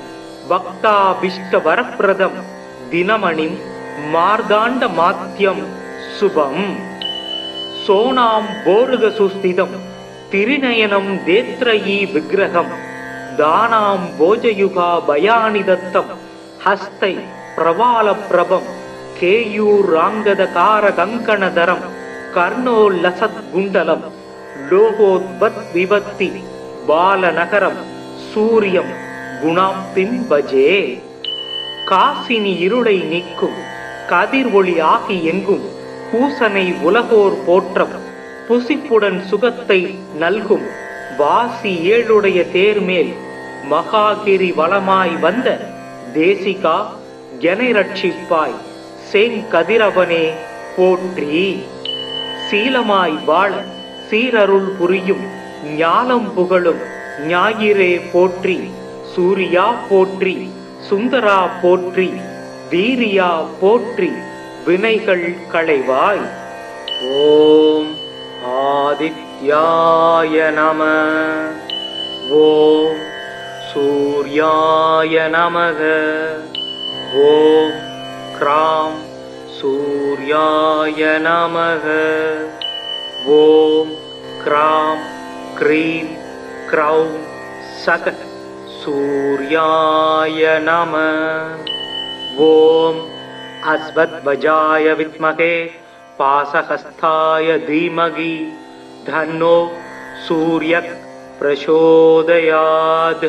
भक्ताभीष्टवरप्रदं दिनमणिं मार्गाण्डमात्यं शुभम्। सोनां बोरुगसुस्थितं तिरिनयनं देत्रयी विग्रहं दानां भोजयुगा भयानि दत्तं हस्तै प्रवालप्रभं केयूराङ्गदकारकङ्कणधरं कर्णोल्लसद्कुण्डलं लोकोद्भद्विभक्ति बालनगरं सूर्यं குணாப்தின் பஜே. காசினி இருளை நீக்கும் கதிர் ஒளி ஆகி எங்கும் பூசனை உலகோர் போற்றம் புசிப்புடன் சுகத்தை நல்கும் வாசி ஏழுடைய தேர்மேல் மகாகிரி வளமாய் வந்த தேசிகா எனை ரட்சிப்பாய் செங்கதிரவனே போற்றி. சீலமாய் வாழ சீரருள் புரியும் ஞானம் புகழும் ஞாயிறே போற்றி. சூரியா போற்றி, சுந்தரா போற்றி, வீரியா போற்றி, வினைகள் களைவாய். ஓம் ஆதித்யாய நம. ஓம் சூர்யாய நமக. ஓம் க்ராம் சூர்யாய நமக. ஓம் க்ராம் க்ரீம் க்ரௌம் சக सूर्याय नमः. ओम अस्वद्वजाय विद्महे पाशहस्ताय धीमहि धन्नो सूर्यः प्रचोदयात्.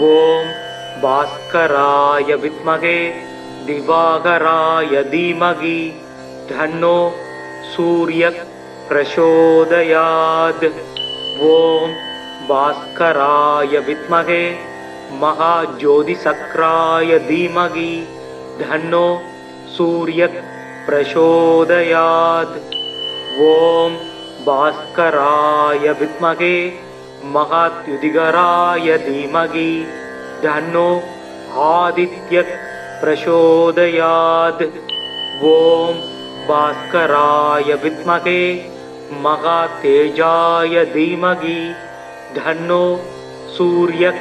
ओम भास्कराय विद्महे दिवाकराय धीमहि धन्नो सूर्यः प्रचोदयात्. ओम भास्कराय विद्महे महाज्योतिसक्राय धीमहि धन्नो सूर्यः प्रचोदयात्. ओम भास्कराय विद्महे महात्युदिगराय धीमहि धन्नो आदित्यः प्रचोदयात्। ॐ भास्कराय विद्महे महातेजाय धीमहि धन्नो सूर्यः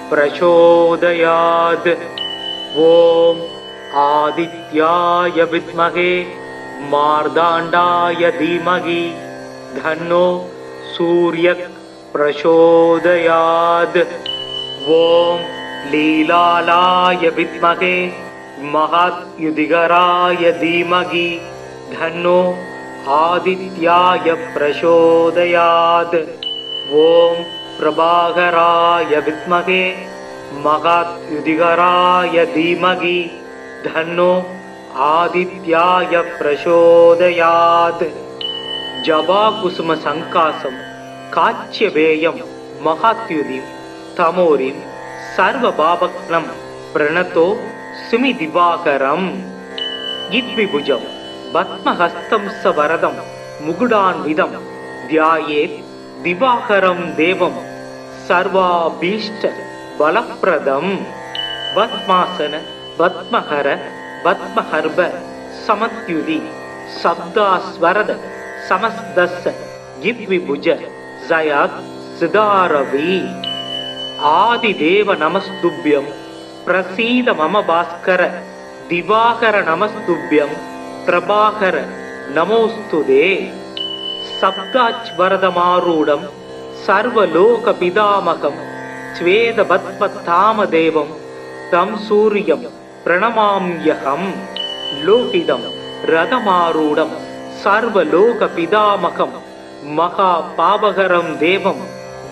प्रचोदयात्। ॐ आदित्याय विद्महे मार्ताण्डाय धीमहि धन्नो सूर्यः प्रचोदयात्। ॐ लीलालाय विद्महे महात्युदिगराय धीमहि धन्नो आदित्याय प्रचोदयात्। ॐ प्रभाकराय विद्महे महात्युदिगराय धीमहि धन्नो आदित्याय प्रचोदयात्। जबाकुसुम संकासं काच्यवेयं महात्युदिं तमोरिं सर्वभावग्नं प्रणतो सुमि दिवाकरम्। इद्विभुजं पद्महस्तं सवरदं मुकुडान्वितं ध्यायेत् दिवाकरं देवं सर्वाभीष्ट बलप्रदम्। पद्मासन पद्महर पद्महर्भ समत्युदि शब्दास्वरद समस्तस्य इद्विभुज जयात् सिदारवि। आदिदेव नमस्तुभ्यं प्रसीद मम भास्कर दिवाकर नमस्तुभ्यं प्रभाकर नमोस्तुते। सप्ताच्वरदमारूढं सर्वलोकपितामहं स्वेदपद्मतामदेवं तं सूर्यं प्रणमाम्यहं। लोहितं रथमारूढं सर्वलोकपितामहं महापापहरं देवं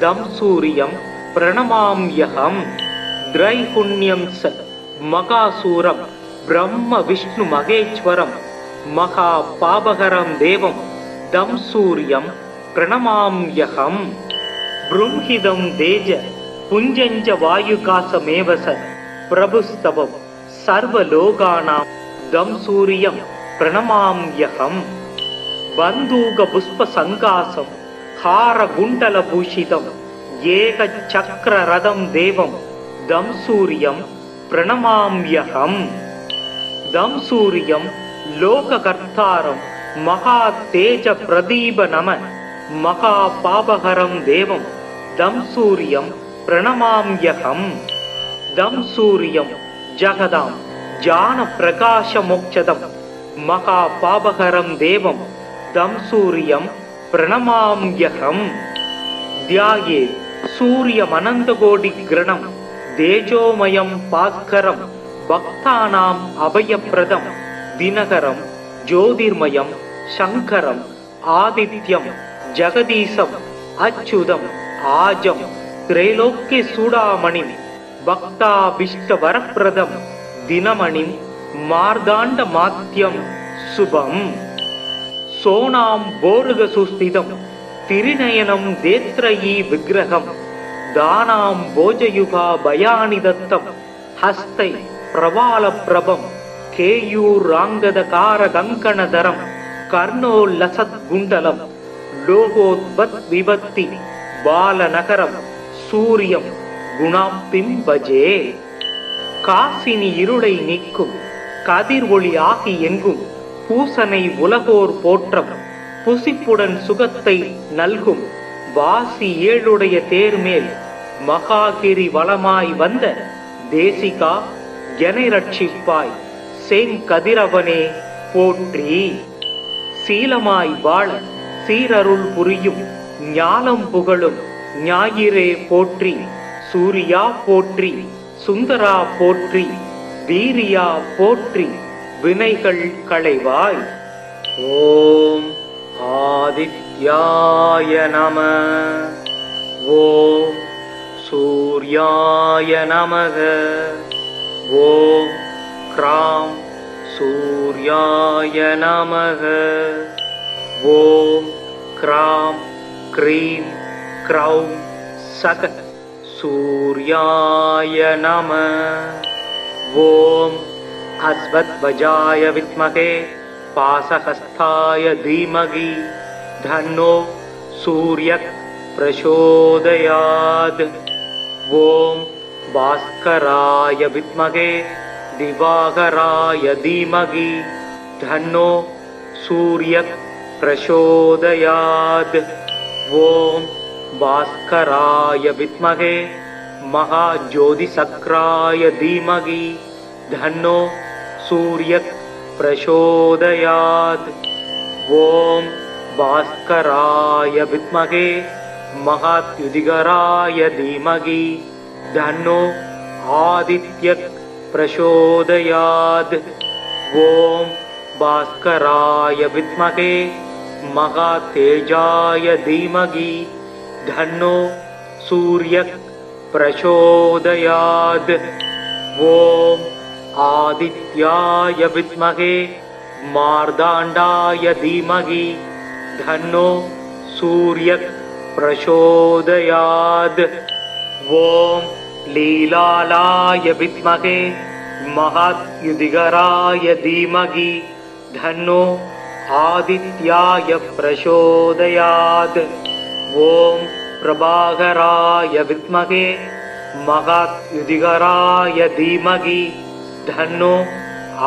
तं सूर्यं प्रणमाम्यहं। त्रैगुण्यं स मकासूरं ब्रह्मविष्णुमहेश्वरं महापापहरं देवं तं सूर्यं प्रणमाम्यहं। बृंहिदं तेज पुञ्जञ्च वायुकासमेव स प्रभुस्तवं सर्वलोकानां तं सूर्यं प्रणमाम्यहं। बन्धूकपुष्पसङ्कासं हारकुण्डलभूषितं एकचक्ररथं देवं तं सूर्यं प्रणमाम्यहं। तं सूर्यं लोककर्तारं महातेजप्रदीप नम महापापहरं देवं तं सूर्यं प्रणमाम्यहं। तं सूर्यं जगदां ज्ञानप्रकाशमोक्षदं महापापहरं देवं तं सूर्यं प्रणमाम्यहं। ध्यायेत् सूर्यमनन्तकोटिग्रणं तेजोमयं भास्करं भक्तानाम् अभयप्रदं दिनकरं ज्योतिर्मयं शङ्करम् आदित्यं जगदीशम् अच्युतम् आजं त्रैलोक्यचूडामणिं भक्ताभीष्टवरप्रदं दिनमणिं मार्ताण्डमात्यं शुभम्। सोनाम्भोरुगसुस्थितं तिरिनयनं देत्रयी विग्रहं दानां भोजयुगाभयानि दत्तं हस्तै प्रवालप्रभं केयूराङ्गदकारकङ्कणधरं कर्णोल्लसद्कुण्डलं लोकोद्भद्विभक्ति बालनगरं सूर्यं गुणाप्तिं भजे। காசினி இருளை நீக்கும் கதிர் ஒளி ஆகி எங்கும் பூசனை உலகோர் போற்றம் புசிப்புடன் சுகத்தை நல்கும் வாசி ஏழுடைய தேர்மேல் மகாகிரி வளமாய் வந்த தேசிகா எனை ரட்சிப்பாய் செங்கதிரவனே போற்றி. சீலமாய் வாழ சீரருள் புரியும் ஞானம் புகழும் ஞாயிறே போற்றி. சூரியா போற்றி, சுந்தரா போற்றி, வீரியா போற்றி, வினைகள் களைவாய். ஓம் ஆதித்யாய நம. ஓம் சூர்யாய நமக. ஓம் க்ராம் சூர்யாய நமக. ஓம் க்ராம் க்ரீம் க்ரௌம் சக सूर्याय नमः. ओम अश्वत्थवजाय विद्महे पाशहस्ताय धीमहि धन्नो सूर्यः प्रचोदयात्। ॐ भास्कराय विद्महे दिवाकराय धीमहि धन्नो सूर्यः प्रचोदयात्। ॐ भास्कराय विद्महे महाज्योतिसक्राय धीमहि धन्नो सूर्यः प्रचोदयात्। ॐ भास्कराय विद्महे महाद्युतिकराय धीमहि धन्नो आदित्यः प्रचोदयात्। ॐ भास्कराय विद्महे महातेजाय धीमहि धन्नो सूर्यः प्रचोदयात्। ॐ आदित्याय विद्महे मार्ताण्डाय धीमहि धन्नो सूर्यः प्रचोदयात्। ॐ लीलालाय विद्महे महाद्युतिकराय धीमहि धन्नो आदित्याय प्रचोदयात्। ॐ प्रभाकराय विद्महे महाद्युतिकराय धीमहि धन्नो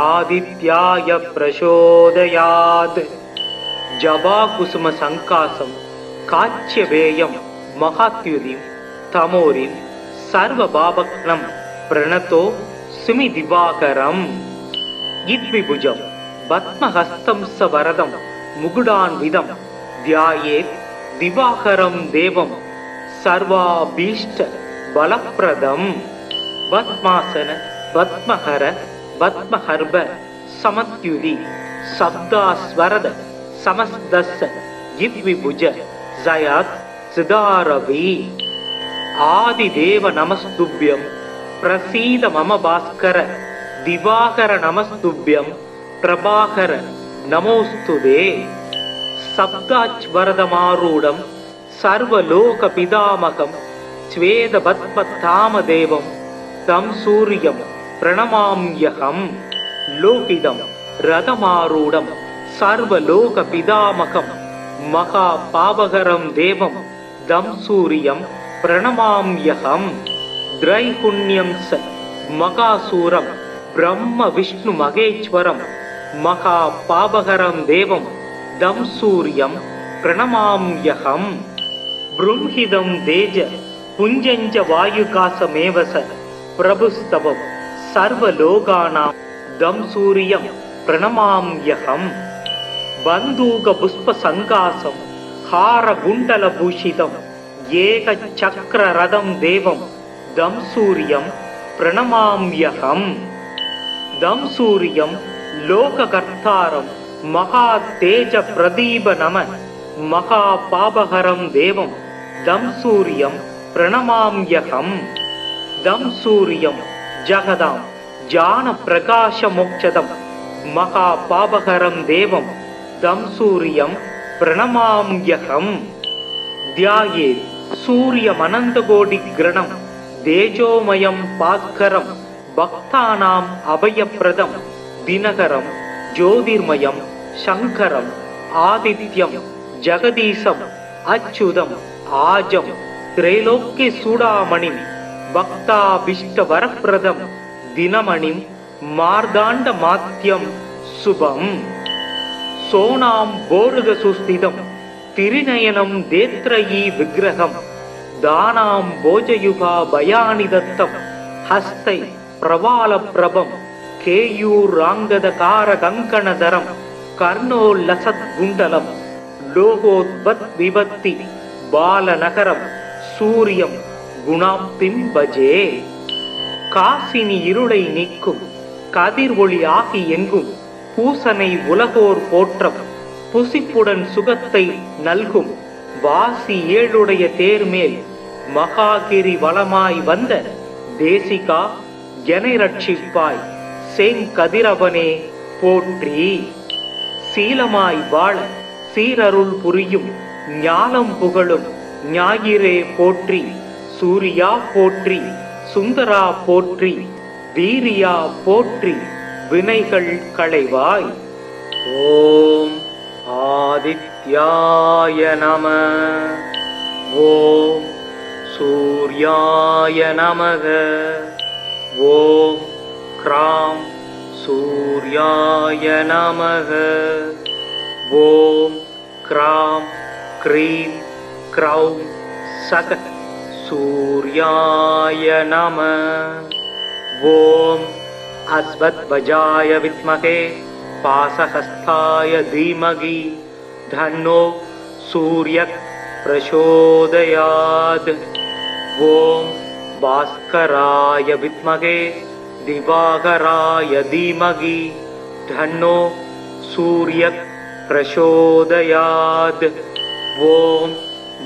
आदित्याय प्रचोदयात्। जवाकुसुम संकासं काच्यवेयं महाद्युतिं तमोरिं सर्वभावग्नं प्रणतो सुमि दिवाकरम्। इद्विभुजं पद्महस्तं सवरदं मुकुडान्वितं ध्यायेत् दिवाकरं देवं सर्वाभीष्ट बलप्रदम्। पद्मासन पद्महर पद्महर्भ समद्युति शब्दास्वरद समस्तस्य इद्विभुज जयात् सिदारवि। आदिदेव नमस्तुभ्यं प्रसीद मम भास्कर दिवाकर नमस्तुभ्यं प्रभाकर नमोस्तुते। शब्दाच्वरदमारूढं सर्वलोकपितामहं श्वेतपद्मतामदेवं तं सूर्यं प्रणमाम्यहम्। लोकितं रथमारूढं सर्वलोकपितामहं महापावहरं देवं तं सूर्यं प्रणमाम्यहम्। त्रैगुण्यं स महासूरं ब्रह्मविष्णुमहेश्वरं महापावहरं देवं तं सूर्यं प्रणमाम्यहम्। बृंहिदं तेज पुञ्जञ्च वायुकासमेव स प्रभुस्तवं सर्वलोकानां तं सूर्यं प्रणमाम्यहम्। बन्धूकपुष्पसङ्कासं हारकुण्डलभूषितं एकचक्ररथं देवं तं सूर्यं प्रणमाम्यहम्। तं सूर्यं लोककर्तारं महातेजप्रदीपनम महापापहरं देवं तं सूर्यं प्रणमाम्यहम्। तं सूर्यं जगदां ज्ञानप्रकाशमोक्षदं महापापहरं देवं तं सूर्यं प्रणमाम्यहम्। ध्यायेत् सूर्यमनन्तकोटिग्रणं तेजोमयं भास्करं भक्तानाम् अभयप्रदं दिनकरं ज्योतिर्मयं शङ्करम् आदित्यं जगदीशम् अच्युतम् आजं त्रैलोक्यचूडामणिं भक्ताभीष्टवरप्रदं दिनमणिं मार्ताण्डमात्यं शुभम्। सोनां बोरुगसुस्थितं तिरिनयनं देत्रयी विग्रहं दानां भोजयुगा भयानि दत्तं हस्तै प्रवालप्रभं केयूराङ्गदकारकङ्कणधरं कर्णोल्लसद्कुण्डलं लोकोद्भद्विभक्ति बालनगरं सूर्यं குணாப்திம் பஜே. காசினி இருளை நீக்கும் கதிர் ஒளி ஆகி எங்கும் பூசனை உலகோர் போற்றம் புசிப்புடன் சுகத்தை நல்கும் வாசி ஏழுடைய தேர்மேல் மகாகிரி வளமாய் வந்த தேசிகா எனை ரட்சிப்பாய் செங்கதிரவனே போற்றி. சீலமாய் வாழ சீரருள் புரியும் ஞானம் புகழும் ஞாயிறே போற்றி. சூரியா போற்றி, சுந்தரா போற்றி, வீரியா போற்றி, வினைகள் களைவாய். ஓம் ஆதித்யாய நம. ஓம் சூர்யாய நமக. ஓம் க்ராம் சூர்யாய நமக. ஓம் க்ராம் க்ரீம் க்ரௌம் சக சூர்யாய நம. ஓம் அஸ்வத்வஜாய வித்மகே பாசஹஸ்தாய தீமகி தன்னோ சூர்யக் பிரசோதயாத். ஓம் பாஸ்கராய வித்மகே திவாகராய தீமகி தன்னோ சூர்யக் பிரசோதயாத். ஓம்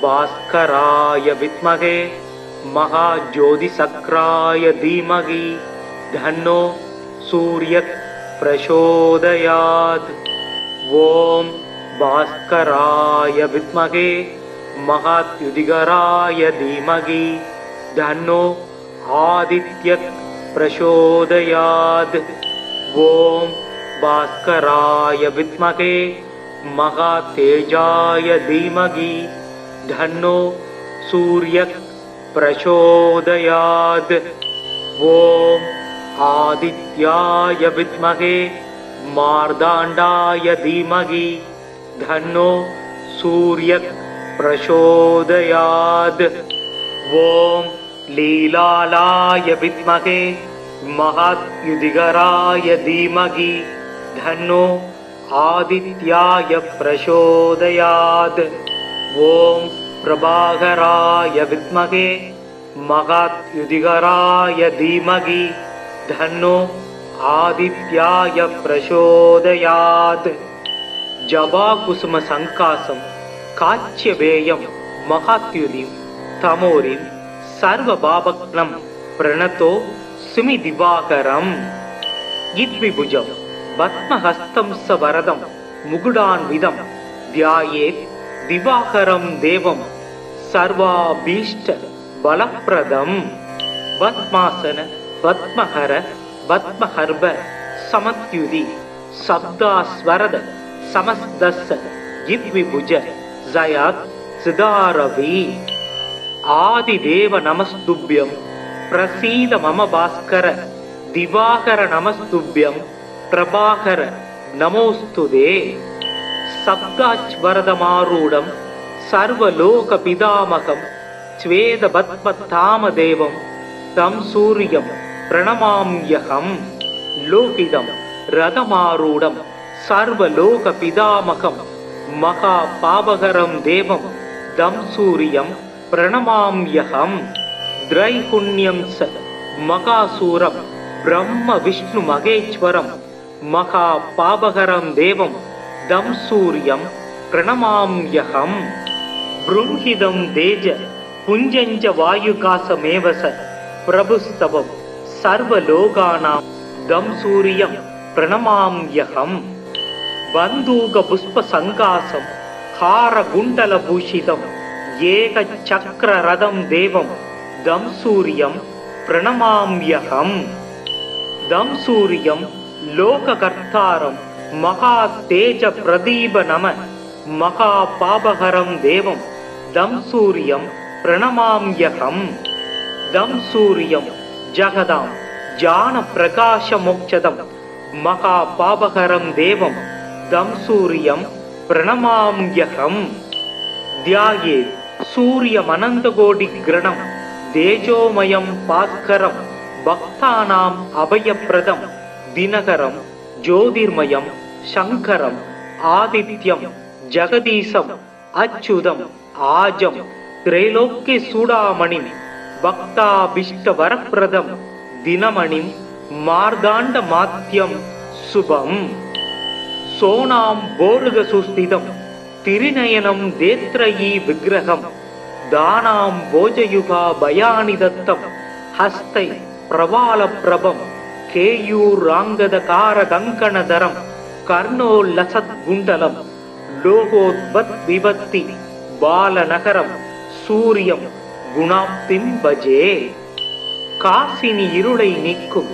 பாஸ்கராய வித்மகே மகாஜோதிசக்ராய தீமகி தன்னோ சூர்யக் பிரசோதயாத். ஓம் பாஸ்கராய வித்மகே மகாத்யுதிகராய தீமகி தன்னோ ஆதித்யக் பிரசோதயாத். ஓம் பாஸ்கராய வித்மகே மகாதேஜாய தீமகி தன்னோ சூர்யக் பிரசோதயாத். ஓம் ஆதித்யாய வித்மகே மார்தாண்டாய தீமகி தன்னோ சூர்யக் பிரசோதயாத். ஓம் லீலாலாய வித்மகே மகாத்யுதிகராய தீமகி தன்னோ ஆதித்யாய பிரசோதயாத். ஓம் பிரபாகராய வித்மகே மகாத்யுதிகராய தீமகி தன்னோ ஆதித்யாய பிரசோதயாத். ஜபா குசும சங்காசம் காச்சியவேயம் மகாத்யுதிம் தமோரிம் சர்வபாபக்னம் பிரணதோ சுமி திவாகரம். இத்விபுஜம் பத்மஹஸ்தம் ச வரதம் முகுடான்விதம் தியாயேத் திவாகரம் தேவம் சர்வாபீஷ்ட பலப்ரதம். பத்மாசன பத்மஹர பத்மஹர்ப சமத்யுதி சப்தாஸ்வரத சமஸ்தஸ்ஸ இத்விபுஜ ஜயாத் சிதாரவி. ஆதிதேவ நமஸ்துப்யம் பிரசீத மம பாஸ்கர திவாகர நமஸ்துப்யம் பிரபாகர நமோஸ்துதே. சப்தாச்வரதமாரூடம் சர்வலோக பிதாமகம் ஸ்வேத பத்ம தாமதேவம் தம் சூரியம் பிரணமாம்யகம். லோகிதம் ரதமாரூடம் சர்வலோக பிதாமகம் மகா பாபகரம் தேவம் தம் சூரியம் பிரணமாம்யகம். திரைகுண்யம் ச மகாசூரம் பிரம்ம விஷ்ணு மகேஸ்வரம் மகா பாபகரம் தேவம் தம் சூரியம் பிரணமாம்யகம். ப்ரும்ஹிதம் தேஜ புஞ்சஞ்ச வாயுகாசமேவச பிரபுஸ்தவம் சர்வலோகானாம் தம் சூரியம் பிரணமாம்யகம். பந்தூக புஷ்ப சங்காசம் ஹார குண்டல பூஷிதம் ஏக சக்கர ரதம் தேவம் தம் சூரியம் பிரணமாம்யகம். தம் சூரியம் லோககர்த்தாரம் மகா தேஜ பிரதீப நம மகா பாபகரம் தேவம் தம் சூரியம் பிரணமாம்யகம். தம் சூரியம் ஜகதாம் ஜான பிரகாச மோக்ஷதம் மகா பாபகரம் தேவம் தம் சூரியம் பிரணமாம்யகம். தியாயே சூரியமனந்த கோடி கிரணம் தேஜோமயம் பாஸ்கரம் பக்தானாம் அபயப்பிரதம் தினகரம் ஜோதிர்மயம் சங்கரம் ஆதித்யம் ஜகதீசம் அச்சுதம் ஆஜம் திரைலோக்கிய சூடாமணிம் பக்தாபிஷ்ட வரப்பிரதம் தினமணிம் மார்தாண்ட மாத்யம் சுபம். சோனாம் போருக சுஸ்திதம் திரிநயனம் தேத்ரயீ விக்கிரகம் தானாம் போஜயுகா பயானி தத்தம் ஹஸ்தை பிரபால பிரபம் கேயூராங்கதகார கங்கணதரம் கர்ணோல்லசத் குண்டலம் லோகோத்பத் விபத்தி பாலநகரம் சூரியம் குணாப்திம் பஜே. காசினி இருளை நீக்கும்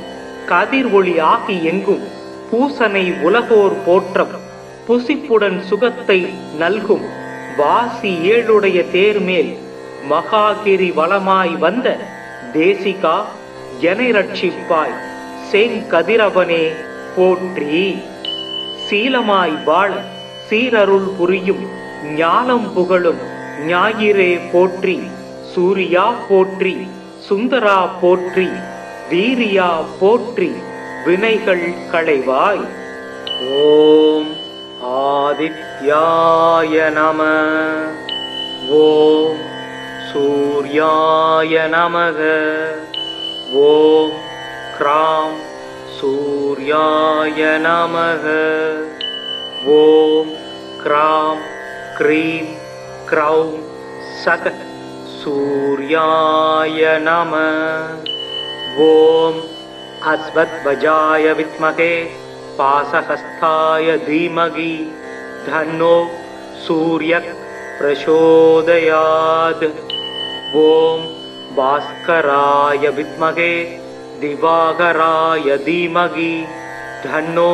கதிர் ஒளி ஆகி எங்கும் பூசனை உலகோர் போற்றம் புசிப்புடன் சுகத்தை நல்கும் வாசி ஏழுடைய தேர்மேல் மகாகிரி வளமாய் வந்த தேசிகா எனை ரட்சிப்பாய் செங்கதிரவனே போற்றி. சீலமாய் வாழ சீரருள் புரியும் ஞானம் புகழும் ஞாயிறே போற்றி. சூரியா போற்றி, சுந்தரா போற்றி, வீரியா போற்றி, வினைகள் களைவாய். ஓம் ஆதித்யாய நம. ஓம் சூர்யாய நமக. ஓம் க்ராம் சூர்யாய நமக. ஓம் க்ராம் க்ரீம் க்ரௌம் சக சூர்யாய நம. ஓம் அஸ்வத்வஜாய வித்மகே பாசஹஸ்தாய தீமகி தன்னோ சூர்யக் பிரசோதயாத். ஓம் பாஸ்கராய வித்மகே திவாகராய தீமகி தன்னோ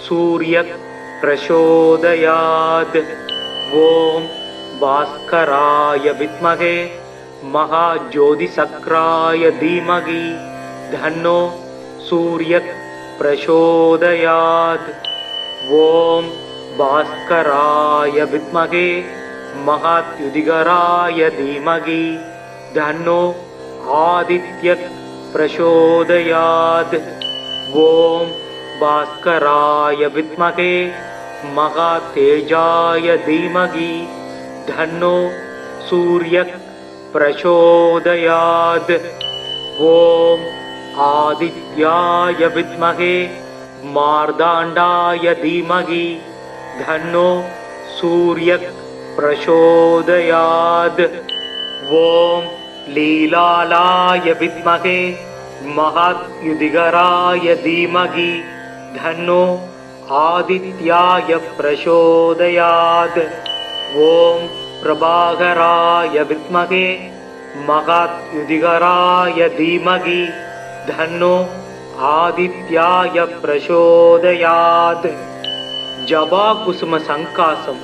சூர்யக் பிரசோதயாத். ஓம் பாஸ்கராய வித்மகே மகாஜோதிசக்ராய தீமகி தன்னோ சூர்யக் பிரசோதயாத். ஓம் பாஸ்கராய வித்மகே மகாத்யுதிகராய தீமகி தன்னோ ஆதித்யக் பிரசோதயாத். ஓம் பாஸ்கராய வித்மகே மகாதேஜாய தீமகி தன்னோ சூர்யக் பிரசோதயாத். ஓம் ஆதித்யாய வித்மகே மார்தாண்டாய தீமகி தன்னோ சூர்யக் பிரசோதயாத். ஓம் லீலாலாய வித்மகே மகாத்யுதிகராய தீமகி தன்னோ ஆதித்யாய பிரசோதயாத். ஓம் பிரபாகராய வித்மகே மகாத்யுதிகராய தீமகி தன்னோ ஆதித்யாய பிரசோதயாத். ஜபா குசும சங்காசம்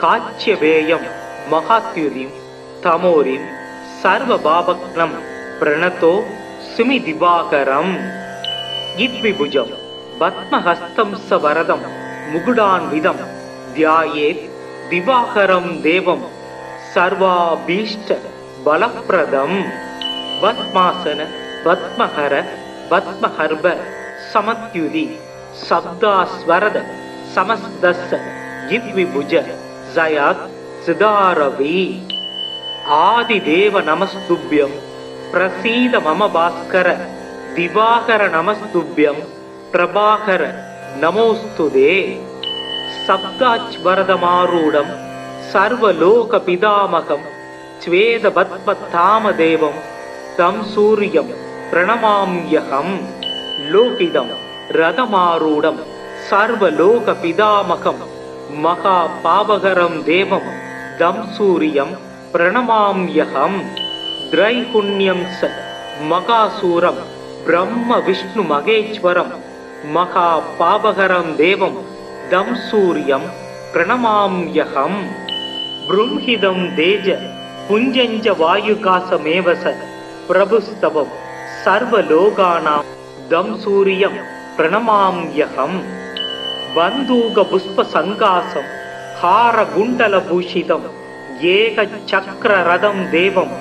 காச்சியவேயம் மகாத்யுதிம் தமோரிம் சர்வ பாபக்னம் பிரணதோ சுமி திவாகரம். இத்விபுஜம் பத்மஹஸ்தம் சவரதம் முகுடான்விதம் தியாயேத் திவாகரம் தேவம் சர்வாபீஷ்ட பலப்பிரதம். பத்மாசன பத்மஹர பத்மஹர்ப சமத்யுதி சப்தாஸ்வரத சமஸ்தஸ்ஸ இத்விபுஜ ஜயாத் சிதாரவி. ஆதிதேவ நமஸ்துப்யம் பிரசீத மம பாஸ்கர. திவாகர நமஸ்துப்யம் பிரபாகர நமோஸ்துதே. சப்தாச்வரதமாரூடம் சர்வலோக பிதாமகம் ஸ்வேத பத்மதாமதேவம் தம் சூரியம் பிரணமாம்யகம். லோகிதம் ரதமாரூடம் சர்வலோக பிதாமகம் மகா பாபகரம் தேவம் தம் சூரியம் பிரணமாம்யகம். திரைகுண்யம் ச மகாசூரம் பிரம்ம விஷ்ணு மகேஸ்வரம் மகா பாபகரம் தேவம் தம் சூரியம் பிரணமாம்யகம். ப்ரும்ஹிதம் தேஜ புஞ்சஞ்ச வாயுகாசமேவச பிரபுஸ்தவம் சர்வலோகானாம் தம் சூரியம் பிரணமாம்யகம். பந்தூக புஷ்ப சங்காசம் ஹார குண்டல பூஷிதம் ஏக சக்கர ரதம் தேவம்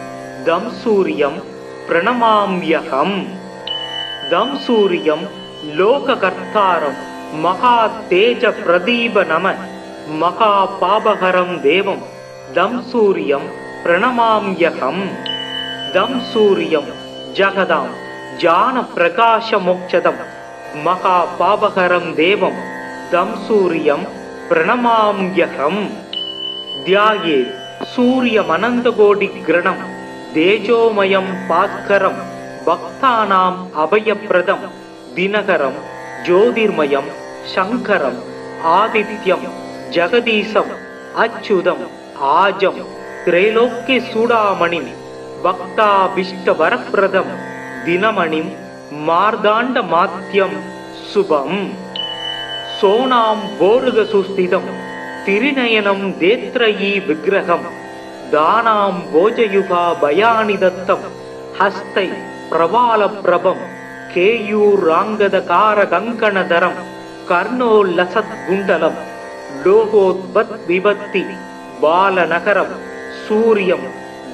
தம் சூரியம் பிரணமாம்யகம். தம் சூரியம் லோககர்த்தாரம் மகா தேஜ பிரதீப நம மகா பாபகரம் தேவம் தம் சூரியம் பிரணமாம்யகம். தம் சூரியம் ஜகதாம் ஜான பிரகாச மோக்ஷதம் மகா பாபகரம் தேவம் தம் சூரியம் பிரணமாம்யகம். தியாயே சூரியமனந்தகோடி கிரணம் தேஜோமயம் பாஸ்கரம் பக்தானாம் அபயப்பிரதம் தினகரம் ஜோதிர்மயம் சங்கரம் ஆதித்யம் ஜெகதீசம் அச்சுதம் ஆஜம் திரைலோக்கிய சூடாமணிம் பக்தாபிஷ்ட வரப்பிரதம் தினமணிம் மார்தாண்ட மாத்யம் சுபம். सोनां बोरुगसुस्थितं तिरिनयनं देत्रयी विग्रहं दानां भोजयुगा भयानि दत्तं हस्तै प्रवालप्रभं केयूराङ्गदकारकङ्कणधरं कर्णोल्लसद्गुण्डलं लोकोद्भद्विभक्ति बालनगरं सूर्यं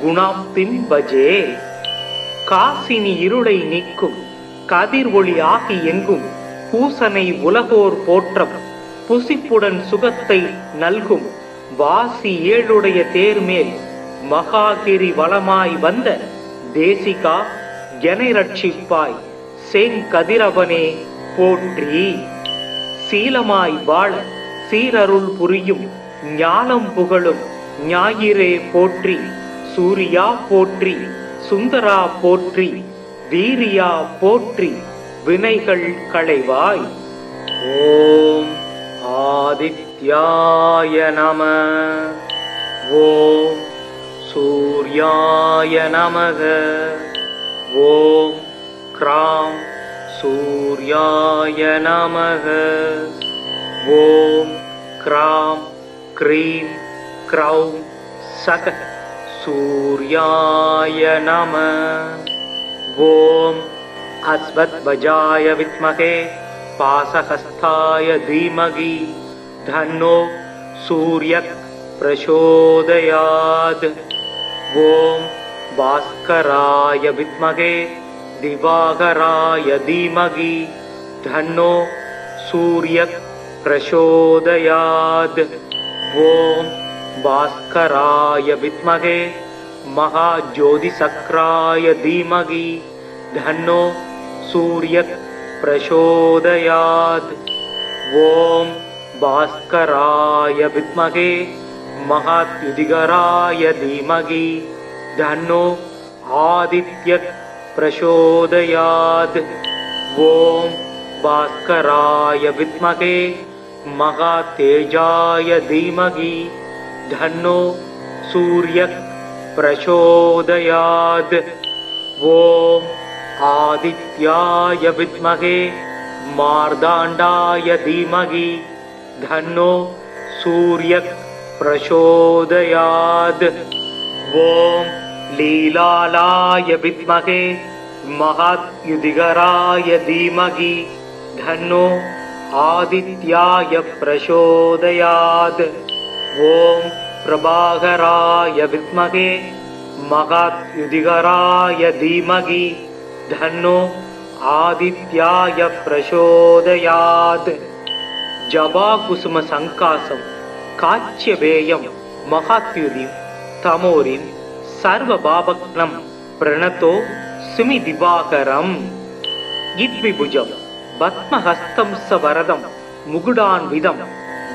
गुणाप्तिं भजे காசினி இருளை நீக்கும் கதிர் ஒளி ஆகி எங்கும் பூசனை உலகோர் போற்றம் புசிப்புடன் சுகத்தை நல்கும் வாசி ஏழுடைய தேர்மேல் மகாகிரி வளமாய் வந்த தேசிகா எனை ரட்சிப்பாய் செங்கதிரவனே போற்றி. சீலமாய் வாழ சீரருள் புரியும் ஞானம் புகழும் ஞாயிறே போற்றி. சூரியா போற்றி, சுந்தரா போற்றி, வீரியா போற்றி, வினைகள் களைவாய். ஓம் ஆதித்யாய நம. ஓம் சூர்யாய நமக. ஓம் க்ராம் சூர்யாய நமக. ஓம் க்ராம் க்ரீம் க்ரௌம் சக सूर्याय नमः। ओम अस्वत्वजाय विद्महे पाशहस्ताय धीमहि धन्नो सूर्यः प्रचोदयात्। ओम भास्कराय विद्महे दिवाकराय धीमहि धन्नो सूर्यः प्रचोदयात्। ओम भास्कराय विद्महे महाज्योतिसक्राय धीमहि धन्नो सूर्यः प्रचोदयात्। ओम भास्कराय विद्महे महाद्युतिकराय धीमहि धन्नो आदित्यः प्रचोदयात्। ओम भास्कराय विद्महे महातेजाय धीमहि धन्नो सूर्यः प्रचोदयात्। ओम आदित्याय विद्महे मार्ताण्डाय धीमहि धन्नो सूर्यः प्रचोदयात्। ओम लीलालाय विद्महे महाद्युतिकराय धीमहि धन्नो आदित्याय प्रचोदयात्। ओम प्रभाकराय विद्महे महाद्युतिकराय धीमहि धन्नो आदित्याय प्रचोदयात्। जबाकुसुम संकासं काच्यवेयं महाद्युतिं तमोरिं सर्वभावग्नं प्रणतो सुमि दिवाकरम्। इद्विभुजं पद्महस्तं सवरदं मुकुटान्वितं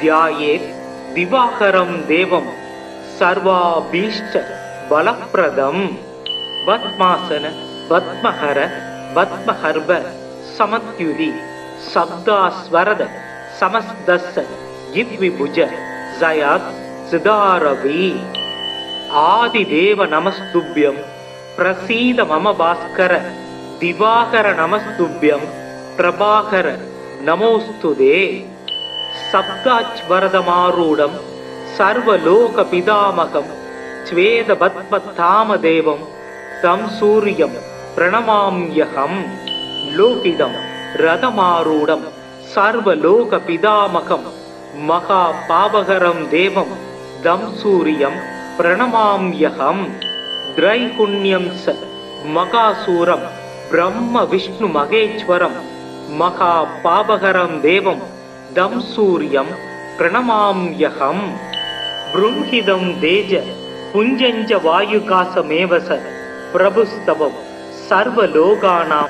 ध्यायेत् दिवाकरं देवं सर्वाभीष्ट बलप्रदं। पद्मासन पद्महर पद्महर्भ समत्युति शब्दास्वरद समस्तस्य इद्विभुज जयात् सिदारवि। आदिदेव नमस्तुभ्यं प्रसीद मम भास्कर दिवाकर नमस्तुभ्यं प्रभाकर नमोस्तुते। सप्ताच्वरदमारूढं सर्वलोकपितामहं श्वेतपद्मधामदेवं तं सूर्यं प्रणमाम्यहं। लोकितं रथमारूढं सर्वलोकपितामहं महापापहरं देवं तं सूर्यं प्रणमाम्यहं। त्रैगुण्यं स मकासुरं ब्रह्म विष्णु महेश्वरं महापापहरं देवं दं सूर्यं प्रणमाम्यहं। बृंहिदं तेज पुञ्जञ्च वायुकासमेव स प्रभुस्तवं सर्वलोकानां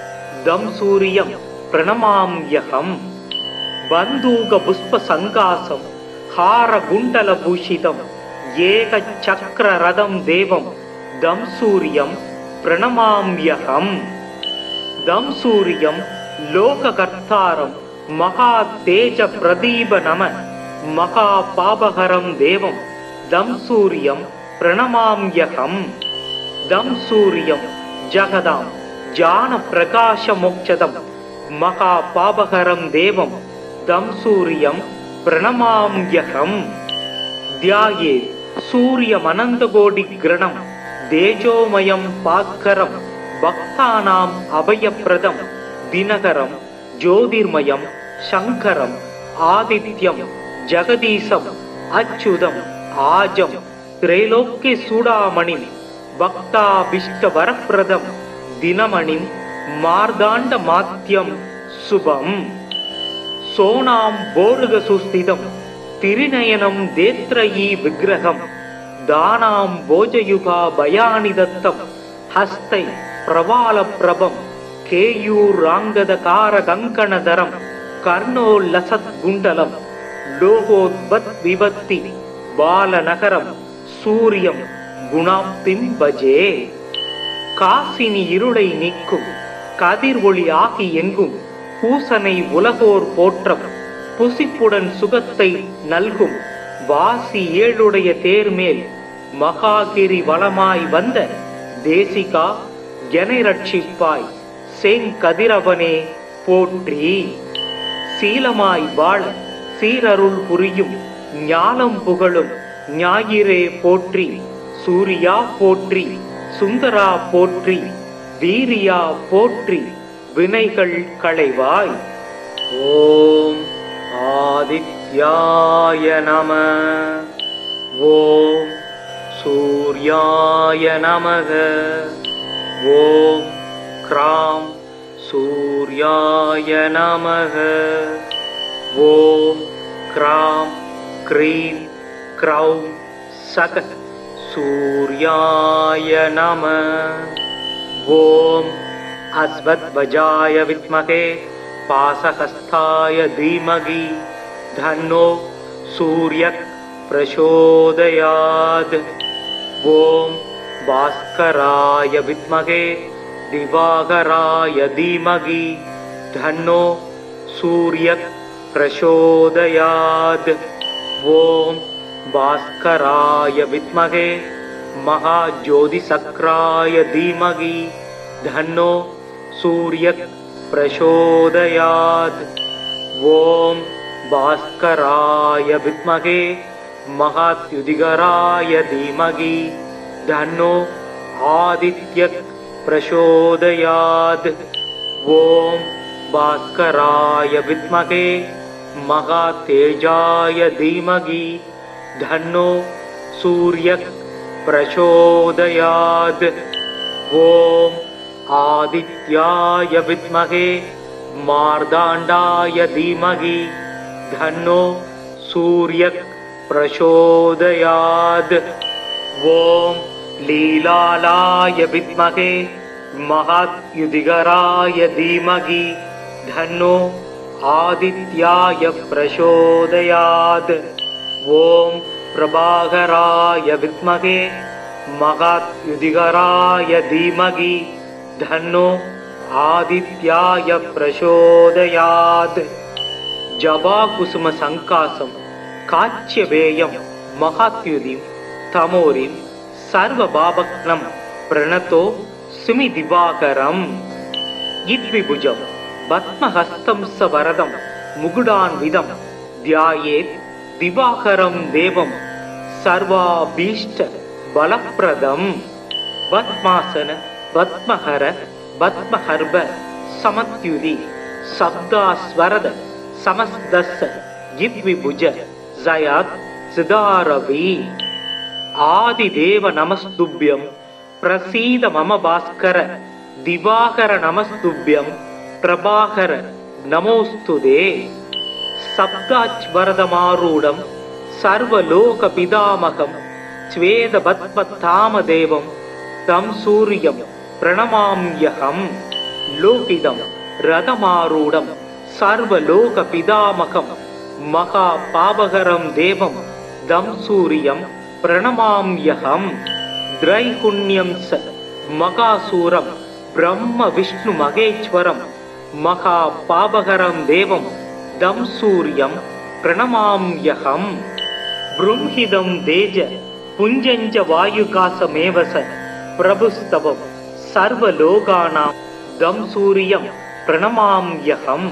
दं सूर्यं प्रणमाम्यहं। बन्धूकपुष्पसङ्कासं हारकुण्डलभूषितं एकचक्ररथं देवं दं सूर्यं प्रणमाम्यहं। दं सूर्यं लोककर्तारं महातेज प्रदीप नम महापापहरं देवं दं सूर्यं प्रणमाम्यहं। दं सूर्यं जगदां ज्ञानप्रकाशमोक्षदं महापापहरं देवं दं सूर्यं प्रणमाम्यहम् ध्याये सूर्यमनन्तकोटिग्रणं तेजोमयं भास्करं भक्तानाम् अभयप्रदं दिनकरं ज्योतिर्मयं शङ्करम् आदित्यं जगदीशम् अच्युतम् आजं त्रैलोक्यचूडामणिं भक्ताभीष्टवरप्रदं दिनमणिं मार्ताण्डमात्यं शुभम् सोनां बोरुगसुस्थितं तिरिनयनं देत्रयी विग्रहं दानां भोजयुगा भयानि दत्तं हस्तै प्रवालप्रभं केयूराङ्गदकारकङ्कणधरं कर्णोल्लसद्गुण्डलं लोकोद्भद्विभक्ति बालनगरं सूर्यं गुणाप्तिं भजे காசினி இருளை நீக்கும் கதிர் ஒளி ஆகி எங்கும் பூசனை உலகோர் போற்றம் புசிப்புடன் சுகத்தை நல்கும் வாசி ஏழுடைய தேர்மேல் மகாகிரி வளமாய் வந்த தேசிகா எனை ரட்சிப்பாய் செங்கதிரவனே போற்றி சீலமாய் வாழ சீரருள் புரியும் ஞானம் புகழும் ஞாயிறே போற்றி சூரியா போற்றி சுந்தரா போற்றி வீரியா போற்றி வினைகள் களைவாய் ஓம் ஆதித்யாய நம ஓம் சூர்யாய நமக ஓம் க்ராம் சூர்யாய நமக ஓம் க்ராம் க்ரீம் க்ரௌம் சக सूर्याय नमः ओम अस्वद्वजाय विद्महे पाशहस्ताय धीमहि धन्नो सूर्यः प्रचोदयात् ओम भास्कराय विद्महे दिवाकराय धीमहि धन्नो सूर्यः प्रचोदयात् ओम भास्कराय विद्महे महाज्योतिसक्राय धीमहि धन्नो सूर्यः प्रचोदयात् ओम भास्कराय विद्महे महाद्युतिकराय धीमहि धन्नो आदित्यः प्रचोदयात् ओम भास्कराय विद्महे महातेजाय धीमहि धन्नो सूर्यः प्रचोदयात् ओम आदित्याय विद्महे मार्ताण्डाय धीमहि धन्नो सूर्यः प्रचोदयात् ओम लीलालाय विद्महे महाद्युतिकराय धीमहि धन्नो आदित्याय प्रचोदयात् ओम प्रभाकराय विद्महे महाद्युतिकराय धीमहि धन्नो आदित्याय प्रचोदयात् जवाकुसुम संकासं काच्यवेयं महाद्युतिं तमोरिं सर्वभावग्नं प्रणतो सुमि दिवाकरम् इद्विभुजं पद्महस्तं सवरदं मुकुडान्वितं ध्यायेत् दिवाकरं देवं सर्वाभीष्ट बलप्रदं पद्मासन पद्महर पद्महर्भ समत्युति शब्दास्वरद समस्तस्य इद्विभुज जयात् सिदारवि आदिदेव नमस्तुभ्यं प्रसीद मम भास्कर दिवाकर नमस्तुभ्यं प्रभाकर नमोस्तुते सप्ताच्वरदमारूढं सर्वलोकपितामहं श्वेतपद्मतामदेवं तं सूर्यं प्रणमाम्यहं लोकितं रथमारूढं सर्वलोकपितामहं महापापहरं देवं तं सूर्यं प्रणमाम्यहं त्रैगुण्यं स मकासुरं ब्रह्म विष्णु महेश्वरं महापापहरं देवं तं सूर्यं प्रणमाम्यहं ब्रह्मिदं तेज पुञ्जञ्च वायुकासमेव स प्रभुस्तवं सर्वलोकानां तं सूर्यं प्रणमाम्यहं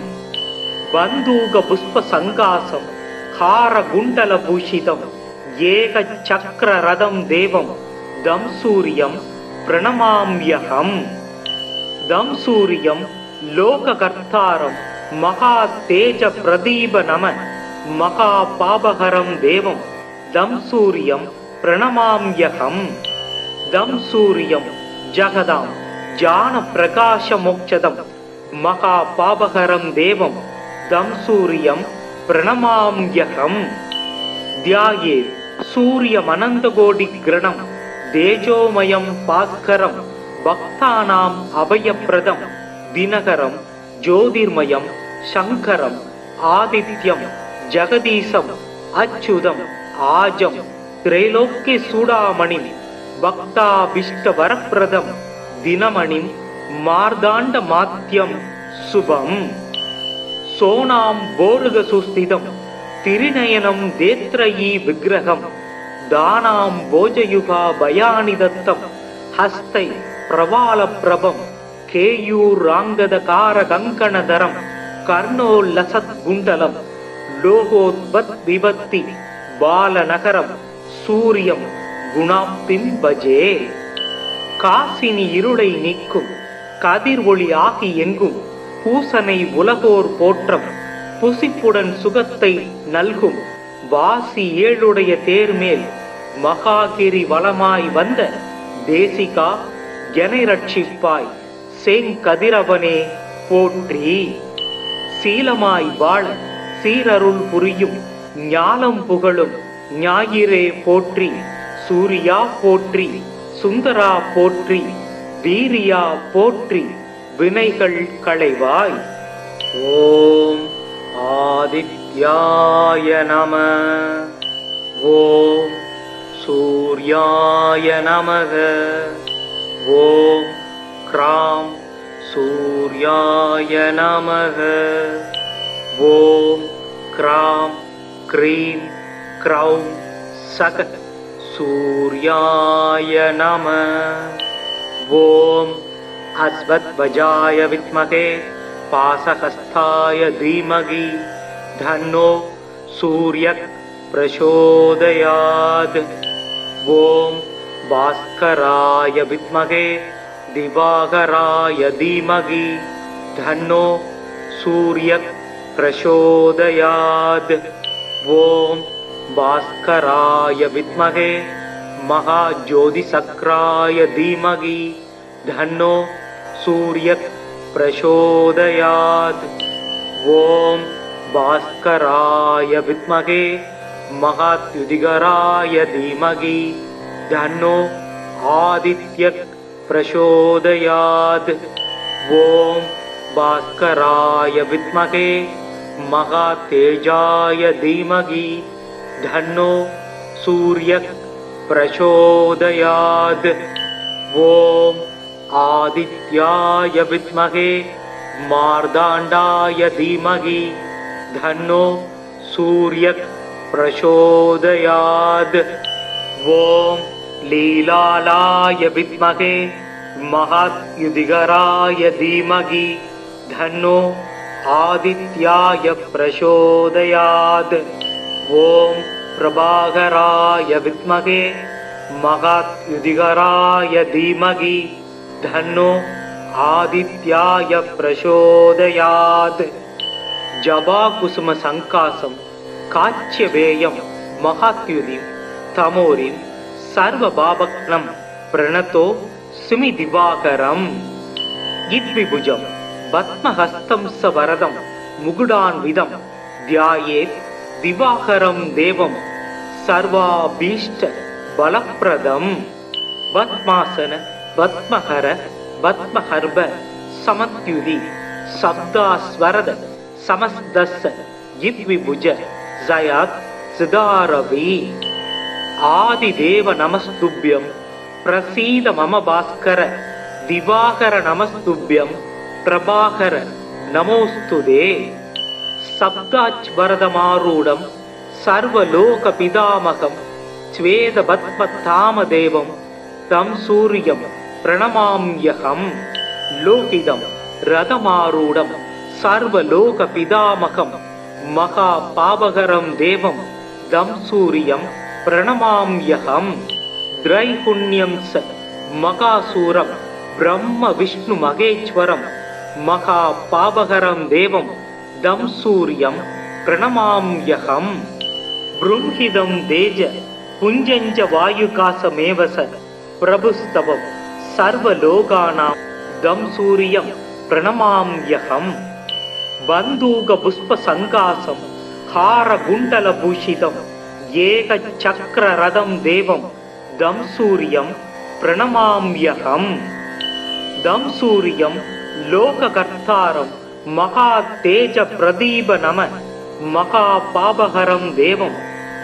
बन्दूकपुष्पसङ्कासं हारकुण्डलभूषितं एकचक्ररथं देवं दं सूर्यं प्रणमाम्यहम्। दं सूर्यं लोककर्तारं महातेजप्रदीपनमः महापापहरं देवं दं सूर्यं प्रणमाम्यहम्। दं सूर्यं जगदां ज्ञानप्रकाशमोक्षदं महापापहरं देवं दं सूर्यं प्रणमाम्यहम्। ध्यायेत् सूर्यमनन्तकोटिग्रणं तेजोमयं भास्करं भक्तानाम् अभयप्रदं दिनकरं ज्योतिर्मयं शङ्करम् आदित्यं जगदीशम् अच्युतम् आजं त्रैलोक्यचूडामणिं भक्ताभीष्टवरप्रदं दिनमणिं मार्ताण्डमात्यं शुभम्। सोनां बोरुगसुस्थितं तिरिनयनं देत्रयी विग्रहं दानां भोजयुगा भयानि दत्तं हस्तै प्रवालप्रभं केयूराङ्गदकारकङ्कणधरं कर्णोल्लसद्कुण्डलं लोकोद्भद्विभक्ति बालनगरं सूर्यं गुणाप्तिं भजे। காசினி இருளை நீக்கும் கதிர் ஒளி ஆகி எங்கும் பூசனை உலகோர் போற்றம் புசிப்புடன் சுகத்தை நல்கும் வாசி ஏழுடைய தேர்மேல் மகாகிரி வளமாய் வந்த தேசிகா எனை ரட்சிப்பாய் செங்கதிரவனே போற்றி। சீலமாய் வாழ சீரருள் புரியும் ஞானம் புகழும் ஞாயிறே போற்றி। சூரியா போற்றி, சுந்தரா போற்றி, வீரியா போற்றி, வினைகள் களைவாய்। ஓம் ஆதித்யாய நம, ஓம் சூர்யாய நமக, ஓம் க்ராம் சூர்யாய நமக, ஓம் க்ராம் க்ரீம் க்ரௌம் சக सूर्याय नमः। ओम अस्वत्वजाय विद्महे पाशहस्ताय धीमहि धन्नो सूर्यः प्रचोदयात्। ओम भास्कराय विद्महे दिवाकराय धीमहि धन्नो सूर्यः प्रचोदयात्। ओम भास्कराय विद्महे महाज्योतिसक्राय धीमहि धन्नो सूर्यः प्रचोदयात्। ओम भास्कराय विद्महे महाद्युतिकराय धीमहि धन्नो आदित्यः प्रचोदयात्। ओम भास्कराय विद्महे महातेजाय धीमहि धन्नो सूर्यः प्रचोदयात्। ओम आदित्याय विद्महे मार्ताण्डाय धीमहि धन्नो सूर्यः प्रचोदयात्। ओम लीलालाय विद्महे महाद्युतिकराय धीमहि धन्नो आदित्याय प्रचोदयात्। ओम प्रभाकराय विद्महे महाद्युतिकराय धीमहि धन्नो आदित्याय प्रचोदयात्। जबाकुसुम संकासं काच्यवेयं महाद्युतिं तमोरिं सर्वभावग्नं प्रणतो सुमि दिवाकरम्। इद्विभुजं पद्महस्तं स वरदं मुकुटान्वितं ध्यायेत् दिवाकरं देवं सर्वाभीष्ट बलप्रदम्। पद्मासन पद्महर पद्महर्भ समत्युति शब्दास्वरद समस्तस्य इद्विभुज जयात् सिदारवि। आदिदेव नमस्तुभ्यं प्रसीद मम भास्कर दिवाकर नमस्तुभ्यं प्रभाकर नमोस्तुते। सप्ताच्वरदमारूढं सर्वलोकपितामहं श्वेतपद्मतामदेवं तं सूर्यं प्रणमाम्यहम्। लोकितं रथमारूढं சர்வலோக பிதாமகம் மகா பாபகரம் தேவம் தம் சூரியம் பிரணமாம்யகம் திரைகுண்யம் ச மகாசூரம் பிரம்ம விஷ்ணு மகேஸ்வரம் மகா பாபகரம் தேவம் தம் சூரியம் பிரணமாம்யகம் ப்ரும்ஹிதம் தேஜ புஞ்சஞ்ச வாயுகாசமேவச பிரபுஸ்தவம் சர்வலோகானாம் தம் சூரியம் பிரணமாம்யகம் பந்தூக புஷ்ப சங்காசம் ஹார குண்டல பூஷிதம் ஏக சக்கர ரதம் தேவம் தம் சூரியம் பிரணமாம்யகம் தம் சூரியம் லோககர்த்தாரம் மகா தேஜ பிரதீப நம மகா பாபஹரம் தேவம்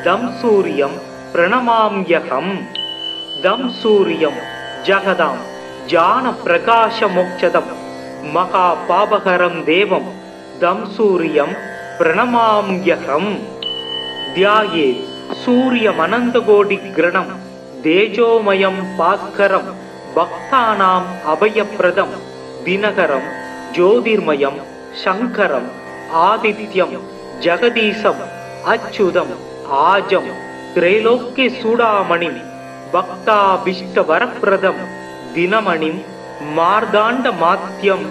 தம் சூரியம் பிரணமாம்யகம் தம் சூரியம் ஜகதாம் ஜான பிரகாஷ மோக்ஷதம் மகா பாபஹரம் தேவம் தம் சூரியம் பிரணமாம்யகம் தியாயே சூரியமனந்தகோடி கிரணம் தேஜோமயம் பாஸ்கரம் பக்தானாம் அபயப்பிரதம் தினகரம் ஜோதிர்மயம் சங்கரம் ஆதித்யம் ஜெகதீசம் அச்சுதம் ஆஜம் திரைலோக்கிய சூடாமணிம் பக்தாபிஷ்ட வரப்பிரதம் தினமணிம் மார்தாண்ட மாத்யம்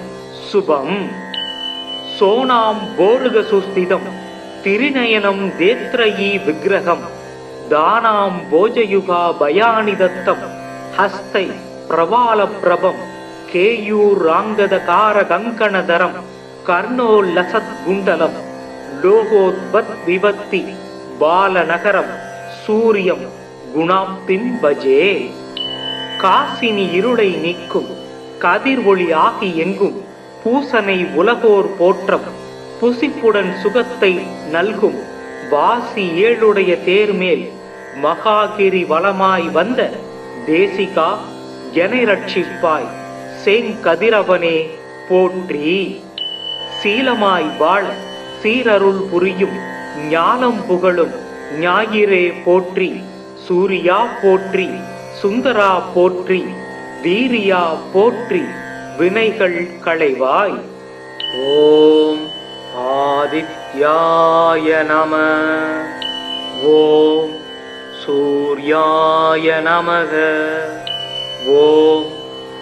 சுபம் சோனாம் போருக சுஸ்திதம் திரிநயனம் தேத்ரயீ விக்கிரகம் தானாம் போஜயுகா பயானி தத்தம் ஹஸ்தை பிரபால பிரபம் கேயூராங்கதகார கங்கணதரம் கர்ணோல்லசத் குண்டலம் லோகோத்பத் விபத்தி பாலநகரம் சூரியம் குணாப்தின் பஜே காசினி இருளை நீக்கும் கதிர் ஒளி ஆகி எங்கும் பூசனை உலகோர் போற்றம் புசிப்புடன் சுகத்தை நல்கும் வாசி ஏழுடைய தேர்மேல் மகாகிரி வளமாய் வந்த தேசிகா எனை ரட்சிப்பாய் செங்கதிரவனே போற்றி. சீலமாய் வாழ சீரருள் புரியும் ஞானம் புகழும் ஞாயிறே போற்றி. சூரியா போற்றி, சுந்தரா போற்றி, வீரியா போற்றி, வினைகள் களைவாய். ஓம் ஆதித்யாய நம. ஓம் சூர்யாய நமக. ஓம்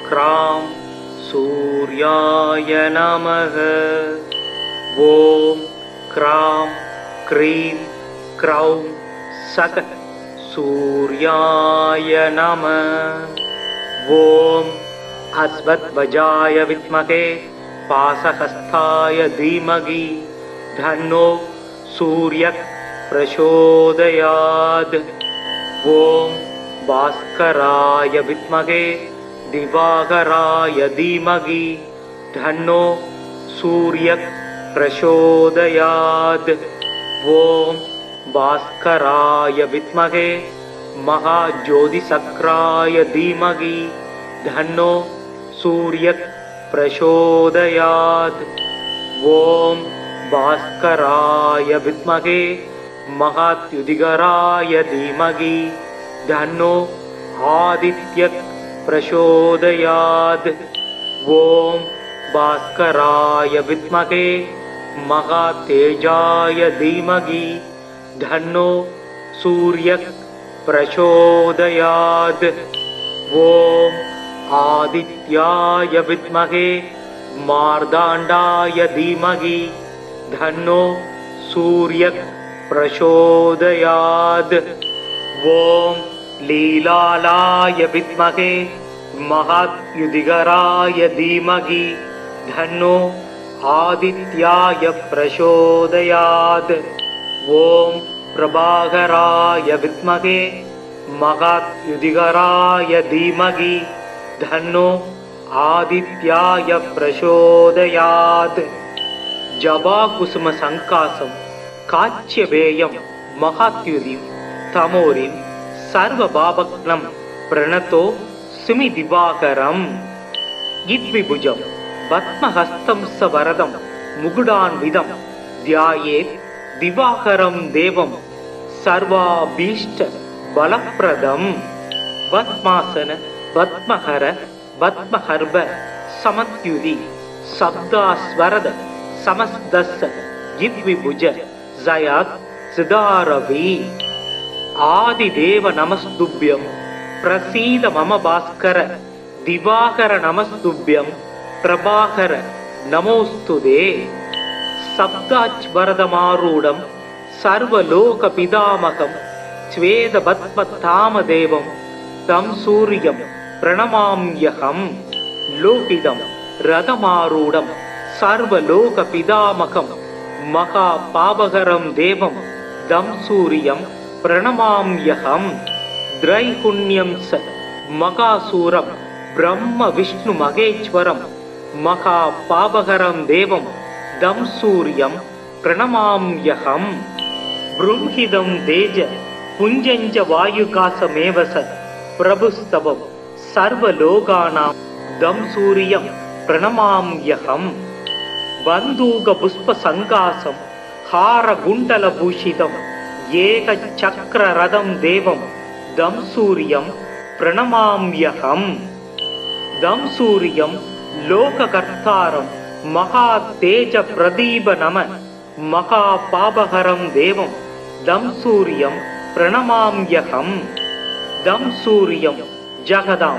க்ராம் சூர்யாய நமக. ஓம் க்ராம் க்ரீம் க்ரௌம் சக சூர்யாய நம. ஓம் அஸ்வத்வஜாய வித்மகே பாசஹஸ்தாய தீமகி தன்னோ சூர்யக் பிரசோதயாத். ஓம் பாஸ்கராய வித்மகே திவாகராய தீமகி தன்னோ சூர்யக் பிரசோதயாத். ஓம் பாஸ்கராய வித்மகே மகாஜோதிசக்ராய தீமகி தன்னோ சூர்யக் பிரசோதயாத். ஓம் பாஸ்கராய வித்மகே மகாத்யுதிகராய தீமகி தன்னோ ஆதித்யக் பிரசோதயாத். ஓம் பாஸ்கராய வித்மகே மகாதேஜாய தீமகி தன்னோ சூர்யக் பிரசோதயாத். ஓம் ஆதித்யாய வித்மகே மார்தாண்டாய தீமகி தன்னோ சூர்யக் பிரசோதயாத். ஓம் லீலாலாய வித்மகே மகாத்யுதிகராய தீமகி தன்னோ ஆதித்யாய பிரசோதயாத். ஓம் பிரபாகராய வித்மகே மகாத்யுதிகராய தீமகி தன்னோ ஆதித்யாய பிரசோதயாத். ஜபா குசும சங்காசம் காச்சியவேயம் மகாத்யுதிம் தமோரிம் சர்வ பாபக்னம் பிரணதோ சிமி திவாகரம். இத்விபுஜம் பத்மஹஸ்தம் ச வரதம் முகுடான்விதம் தியாயேத் திவாகரம் தேவம் சர்வாபீஷ்ட பலப்பிரதம். பத்மாசன பத்மஹர பத்மஹர்வ சமத்யுதி சப்தாஸ்வரத समस्तस्य यद्विभुज जयत् सिदारवि आदिदेव नमस्तुभ्यं प्रसीद मम भास्कर दिवाकर नमस्तुभ्यं प्रभाकर नमोस्तुते सप्ताच्वरदमारूढं सर्वलोकपितामहं श्वेतपद्मतामदेवं तं सूर्यं प्रणमाम्यहं लोकितं रथमारूढं सर्वलोकपितामहं महापापहरं देवं तं सूर्यं प्रणमाम्यहं त्रैगुण्यं स मकासुरं ब्रह्म विष्णु महेश्वरं महापापहरं देवं तं सूर्यं प्रणमाम्यहं ब्रह्मिदं तेज पुञ्जञ्च वायुकासमेव स प्रभुस्तवं सर्वलोकानां तं सूर्यं प्रणमाम्यहं बन्धूकपुष्पसङ्कासं हारकुण्डलभूषितं एकचक्ररथं देवं तं सूर्यं प्रणमाम्यहं तं सूर्यं लोककर्तारं महातेजप्रदीपनम महापापहरं देवं तं सूर्यं प्रणमाम्यहं तं सूर्यं जगदां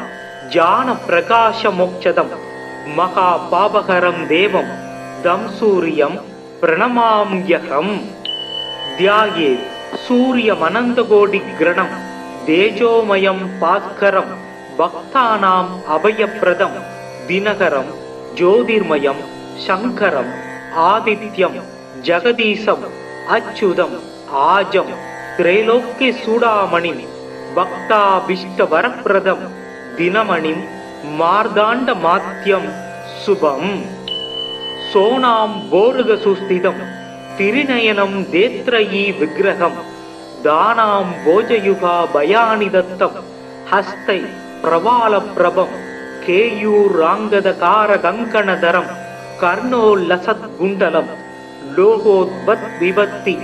ज्ञानप्रकाशमोक्षदं महापापहरं देवं तं सूर्यं प्रणमाम्यहं ध्यायेत् सूर्यमनन्तकोटिग्रणं तेजोमयं भास्करं भक्तानाम् अभयप्रदं दिनकरं ज्योतिर्मयं शङ्करम् आदित्यं जगदीशम् अच्युतम् आजं त्रैलोक्यचूडामणिं भक्ताभीष्टवरप्रदं दिनमणिं मार्ताण्डमात्यं शुभम् सोनां बोरुगसुस्थितं तिरिनयनं देत्रयी विग्रहं दानां भोजयुगा भयानि दत्तं हस्तै प्रवालप्रभं केयूराङ्गदकारकङ्कणधरं कर्णोल्लसद्कुण्डलं लोकोद्भद्विभक्ति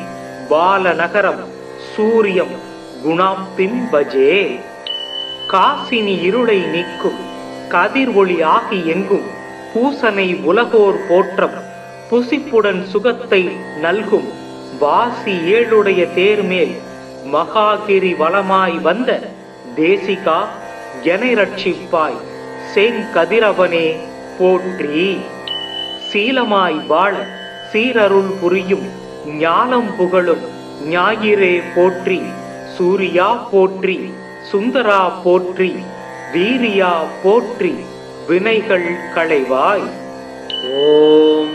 बालनगरं सूर्यं गुणाप्तिं भजे காசினி இருளை நீக்கும் கதிர் ஒளி ஆகி எங்கும் பூசனை உலகோர் போற்றம் புசிப்புடன் சுகத்தை நல்கும் வாசி ஏழுடைய தேர்மேல் மகாகிரி வளமாய் வந்த தேசிகா எனை ரட்சிப்பாய் செங்கதிரவனே போற்றி சீலமாய் வாழ சீரருள் புரியும் ஞானம் புகழும் ஞாயிறே போற்றி சூரியா போற்றி சுந்தரா போற்றி வீரியா போற்றி வினைகள் களைவாய் ஓம்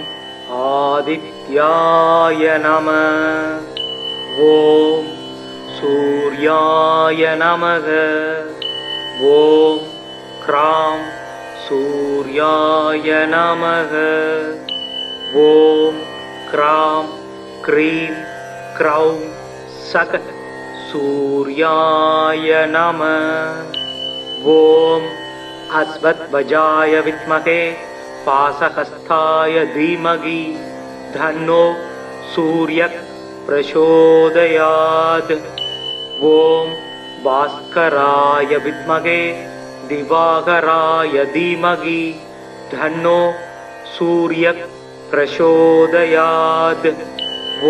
ஆதித்யாய நம ஓம் சூர்யாய நமக ஓம் க்ராம் சூர்யாய நமக ஓம் க்ராம் க்ரீம் க்ரௌம் சக सूर्याय नमः ओम अस्वत्वजाय विद्महे पाशहस्ताय धीमहि धन्नो सूर्यः प्रचोदयात् ओम भास्कराय विद्महे दिवाकराय धीमहि धन्नो सूर्यः प्रचोदयात्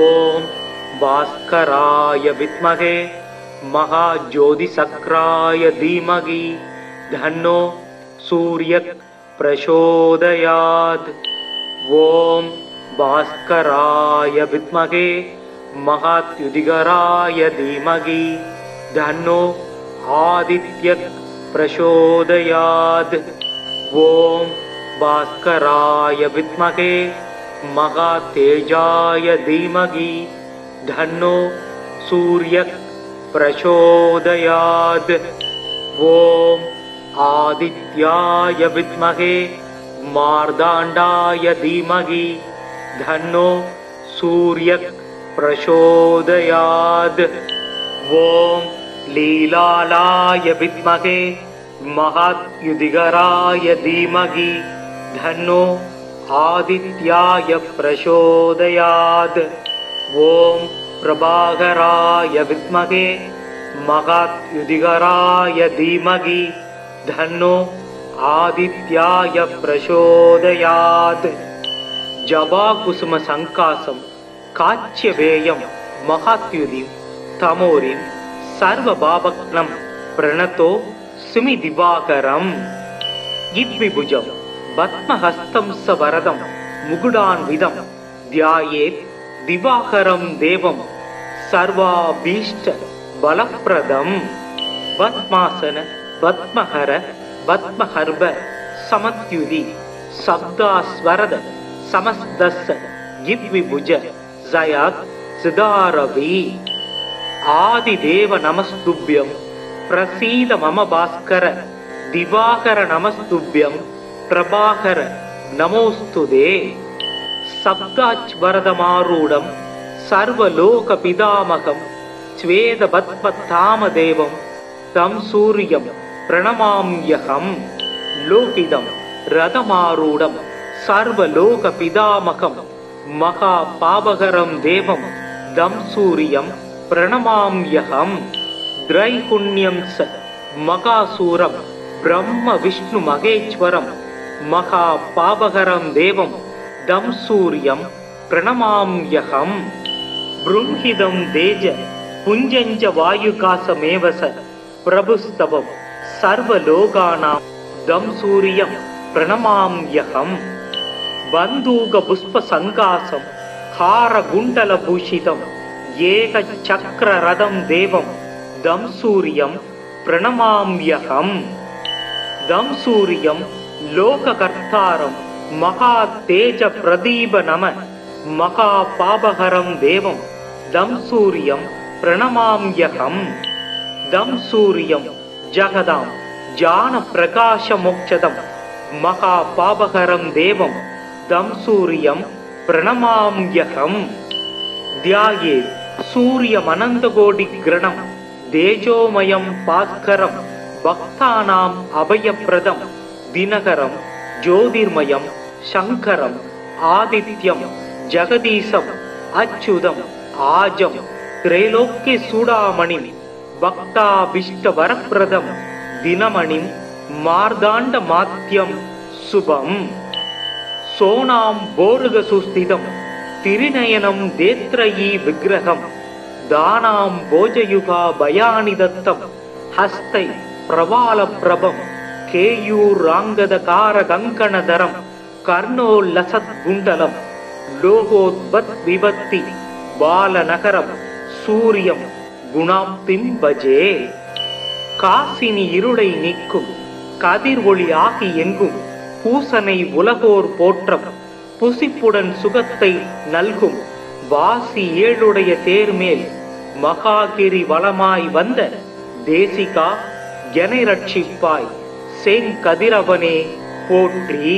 ओम भास्कराय विद्महे महाज्योतिसक्राय धीमहि धन्नो सूर्यः प्रचोदयात् ओम भास्कराय विद्महे महाद्युतिकराय धीमहि धन्नो आदित्यः प्रचोदयात् ओम भास्कराय विद्महे महातेजाय धीमहि धन्नो सूर्यः प्रचोदयात् ओम आदित्याय विद्महे मार्ताण्डाय धीमहि धन्नो सूर्यः प्रचोदयात् ओम लीलालाय विद्महे महाद्युतिकराय धीमहि धन्नो आदित्याय प्रचोदयात् ओम प्रभाकराय विद्महे महाद्युतिकराय धीमहि धन्नो आदित्याय प्रचोदयात् ஜபாகுசும சங்காசம் காச்சியவேயம் மகாத்யுதிம் தமோரிம் சர்வபாபக்னம் பிரணதோ சுமி திவாகரம் இத்விபுஜம் பத்மஹஸ்தம் ச வரதம் முகுடான்விதம் தியாயேத் திவாகரம் தேவம் சர்வாபீஷ்ட பலப்பிரதம் பத்மாசன பத்மஹர பத்மஹர்ப சமத்யுதி சப்தாஸ்வரத சமஸ்தஸ்ஸ இத்விபுஜ ஜயாத் சிதாரவி ஆதிதேவ நமஸ்துப்யம் பிரசீத மம பாஸ்கர திவாகர நமஸ்துப்யம் பிரபாகர நமோஸ்துதே சப்தாச்வரதமாரூடம் சர்வலோக பிதாமகம் ஸ்வேத பத்ம தாமதேவம் தம் சூரியம் பிரணமாம்யகம் லோகிதம் ரதமாரூடம் சர்வலோக பிதாமகம் மகா பாபகரம் தேவம் தம் சூரியம் பிரணமாம்யகம் திரைகுண்யம் ச மகாசூரம் பிரம்ம விஷ்ணு மகேஸ்வரம் மகா பாபகரம் தேவம் தம் சூரியம் பிரணமாம்யகம் ப்ரும்ஹிதம் தேஜ புஞ்சஞ்ச வாயுகாசமேவச பிரபுஸ்தவம் சர்வலோகானாம் தம் சூரியம் பிரணமாம்யகம் பந்தூக புஷ்ப சங்காசம் ஹார குண்டல பூஷிதம் ஏக சக்கர ரதம் தேவம் தம் சூரியம் பிரணமாம்யகம் தம் சூரியம் லோககர்த்தாரம் மகா தேஜ பிரதீப நம மகா பாபகரம் தேவம் தம் சூரியம் பிரணமாம்யகம் தம் சூரியம் ஜகதாம் ஜான பிரகாஷ மோக்ஷதம் மகா பாபகரம் தேவம் தம் சூரியம் பிரணமாம்யகம் தியாயே சூரியமனந்தகோடி கிரணம் தேஜோமயம் பாஸ்கரம் பக்தானாம் அபயப்பிரதம் தினகரம் ஜோதிர்மயம் சங்கரம் ஆதித்யம் ஜெகதீசம் அச்சுதம் ஆஜம் திரைலோக்கிய சூடாமணிம் பக்தாபிஷ்ட வரப்பிரதம் தினமணிம் மார்தாண்ட மாத்யம் சுபம் சோனாம் போருக சுஸ்திதம் திரிநயனம் தேத்ரயீ விக்கிரகம் தானாம் போஜயுகா பயானி தத்தம் ஹஸ்தை பிரவால பிரபம் கேயூராங்கதகார கங்கணதரம் கர்ணோல்லசத் குண்டலம் லோகோத்பத் விபத்தி பாலநகரம் சூரியம் குணாப்திம் பஜே காசினி இருளை நீக்கும் கதிர் ஒளி ஆகி எங்கும் பூசனை உலகோர் போற்றம் புசிப்புடன் சுகத்தை நல்கும் வாசி ஏழுடைய தேர்மேல் மகாகிரி வளமாய் வந்த தேசிகா எனை ரட்சிப்பாய் செங்கதிரவனே போற்றி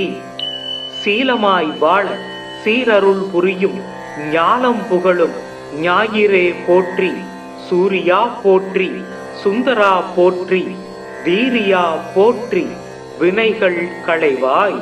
சீலமாய் வாழ சீரருள் புரியும் ஞானம் புகழும் ஞாயிறே போற்றி சூரியா போற்றி சுந்தரா போற்றி வீரியா போற்றி வினைகள் களைவாய்.